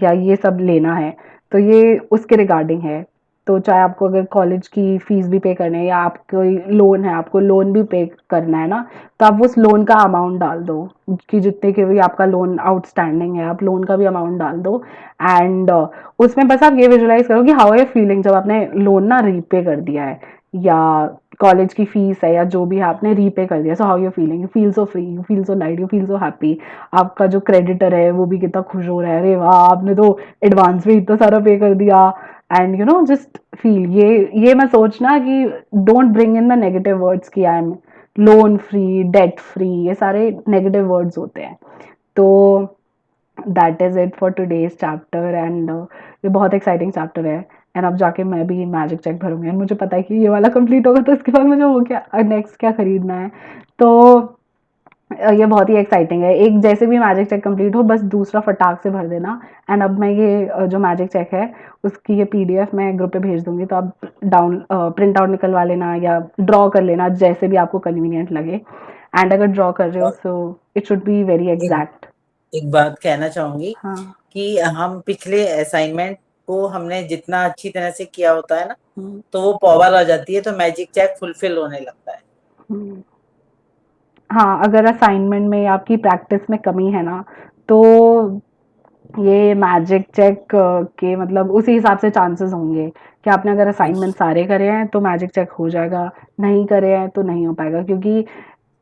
या ये सब लेना है, तो ये उसके रिगार्डिंग है। तो चाहे आपको अगर कॉलेज की फीस भी पे करनी है या आप कोई लोन है, आपको लोन भी पे करना है ना, तो आप उस लोन का अमाउंट डाल दो कि जितने के भी आपका लोन आउटस्टैंडिंग है, आप लोन का भी अमाउंट डाल दो। एंड उसमें बस आप ये विजुलाइज करो कि हाउ आर यू फीलिंग जब आपने लोन ना रीपे कर दिया है, या कॉलेज की फीस है या जो भी है आपने रीपे कर दिया। So how you feeling, you feel so free, you feel so light, you feel so happy. आपका जो क्रेडिटर है वो भी कितना खुश हो रहा है, अरे वाह आपने तो एडवांस में इतना सारा पे कर दिया। And you know just feel ये मैं सोचना कि don't bring in the negative words कि I am loan free, debt free, ये सारे नेगेटिव वर्ड्स होते हैं। तो that is it for today's chapter and ये बहुत एक्साइटिंग चैप्टर है। एंड अब जाके मैं भी मैजिक चेक भरूंगी एंड मुझे पता है कि ये वाला कंप्लीट होगा तो इसके बाद मुझे वो क्या नेक्स्ट क्या खरीदना है। तो ये बहुत ही एक्साइटिंग है। एक जैसे भी मैजिक चेक कंप्लीट हो बस दूसरा फटाक से भर देना। एंड अब मैं ये जो मैजिक चेक है उसकी ये पीडीएफ मैं ग्रुप पे भेज दूंगी, तो आप प्रिंट आउट निकलवा लेना या ड्रॉ कर लेना जैसे भी आपको कन्वीनियंट लगे। एंड अगर ड्रॉ कर रहे हो और so it should be very एक एग्जैक्ट। एक बात कहना चाहूंगी हाँ। कि हम पिछले असाइनमेंट को हमने जितना अच्छी तरह से किया होता है ना, हम्म, तो वो पावर आ जाती है, तो मैजिक चेक फुलफिल होने लगता है। हम्म। हाँ, अगर असाइनमेंट में या आपकी प्रैक्टिस में कमी है ना, तो ये मैजिक चेक के मतलब उसी हिसाब से चांसेस होंगे कि आपने अगर असाइनमेंट सारे करे हैं तो मैजिक चेक हो जाएगा, नहीं करे हैं तो नहीं हो पाएगा, क्योंकि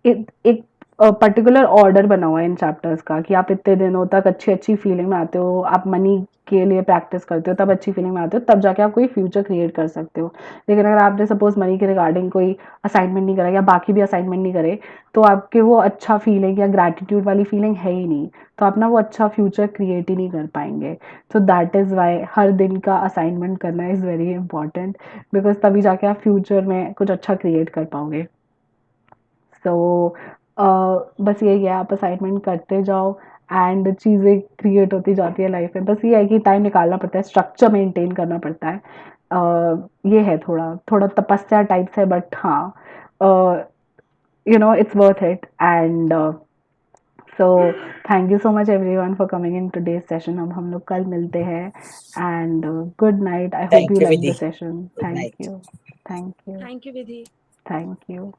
एक पर्टिकुलर ऑर्डर बना हुआ है इन चैप्टर्स का कि आप इतने दिनों तक अच्छी अच्छी फीलिंग में आते हो, आप मनी के लिए प्रैक्टिस करते हो तब अच्छी फीलिंग में आते हो, तब जाके आप कोई फ्यूचर क्रिएट कर सकते हो। लेकिन अगर आपने सपोज मनी के रिगार्डिंग कोई असाइनमेंट नहीं करा या बाकी भी असाइनमेंट नहीं करे, तो आपके वो अच्छा फीलिंग या ग्रैटिट्यूड वाली फीलिंग है ही नहीं, तो आप ना वो अच्छा फ्यूचर क्रिएट ही नहीं कर पाएंगे। सो दैट इज़ वाई हर दिन का असाइनमेंट करना इज़ वेरी इंपॉर्टेंट, बिकॉज तभी जाके आप फ्यूचर में कुछ अच्छा क्रिएट कर पाओगे। सो बस यही है, आप असाइनमेंट करते जाओ एंड चीज़ें क्रिएट होती जाती है लाइफ में। बस ये है कि टाइम निकालना पड़ता है, स्ट्रक्चर मेंटेन करना पड़ता है। ये है थोड़ा थोड़ा तपस्या टाइप से, बट हाँ you know it's worth it. And so thank you so much everyone for coming in today's session. अब हम लोग कल मिलते हैं and good night. I hope you thank you like the Vidhi. Session. Good thank night. You. Thank you. Thank you Vidhi. Thank you.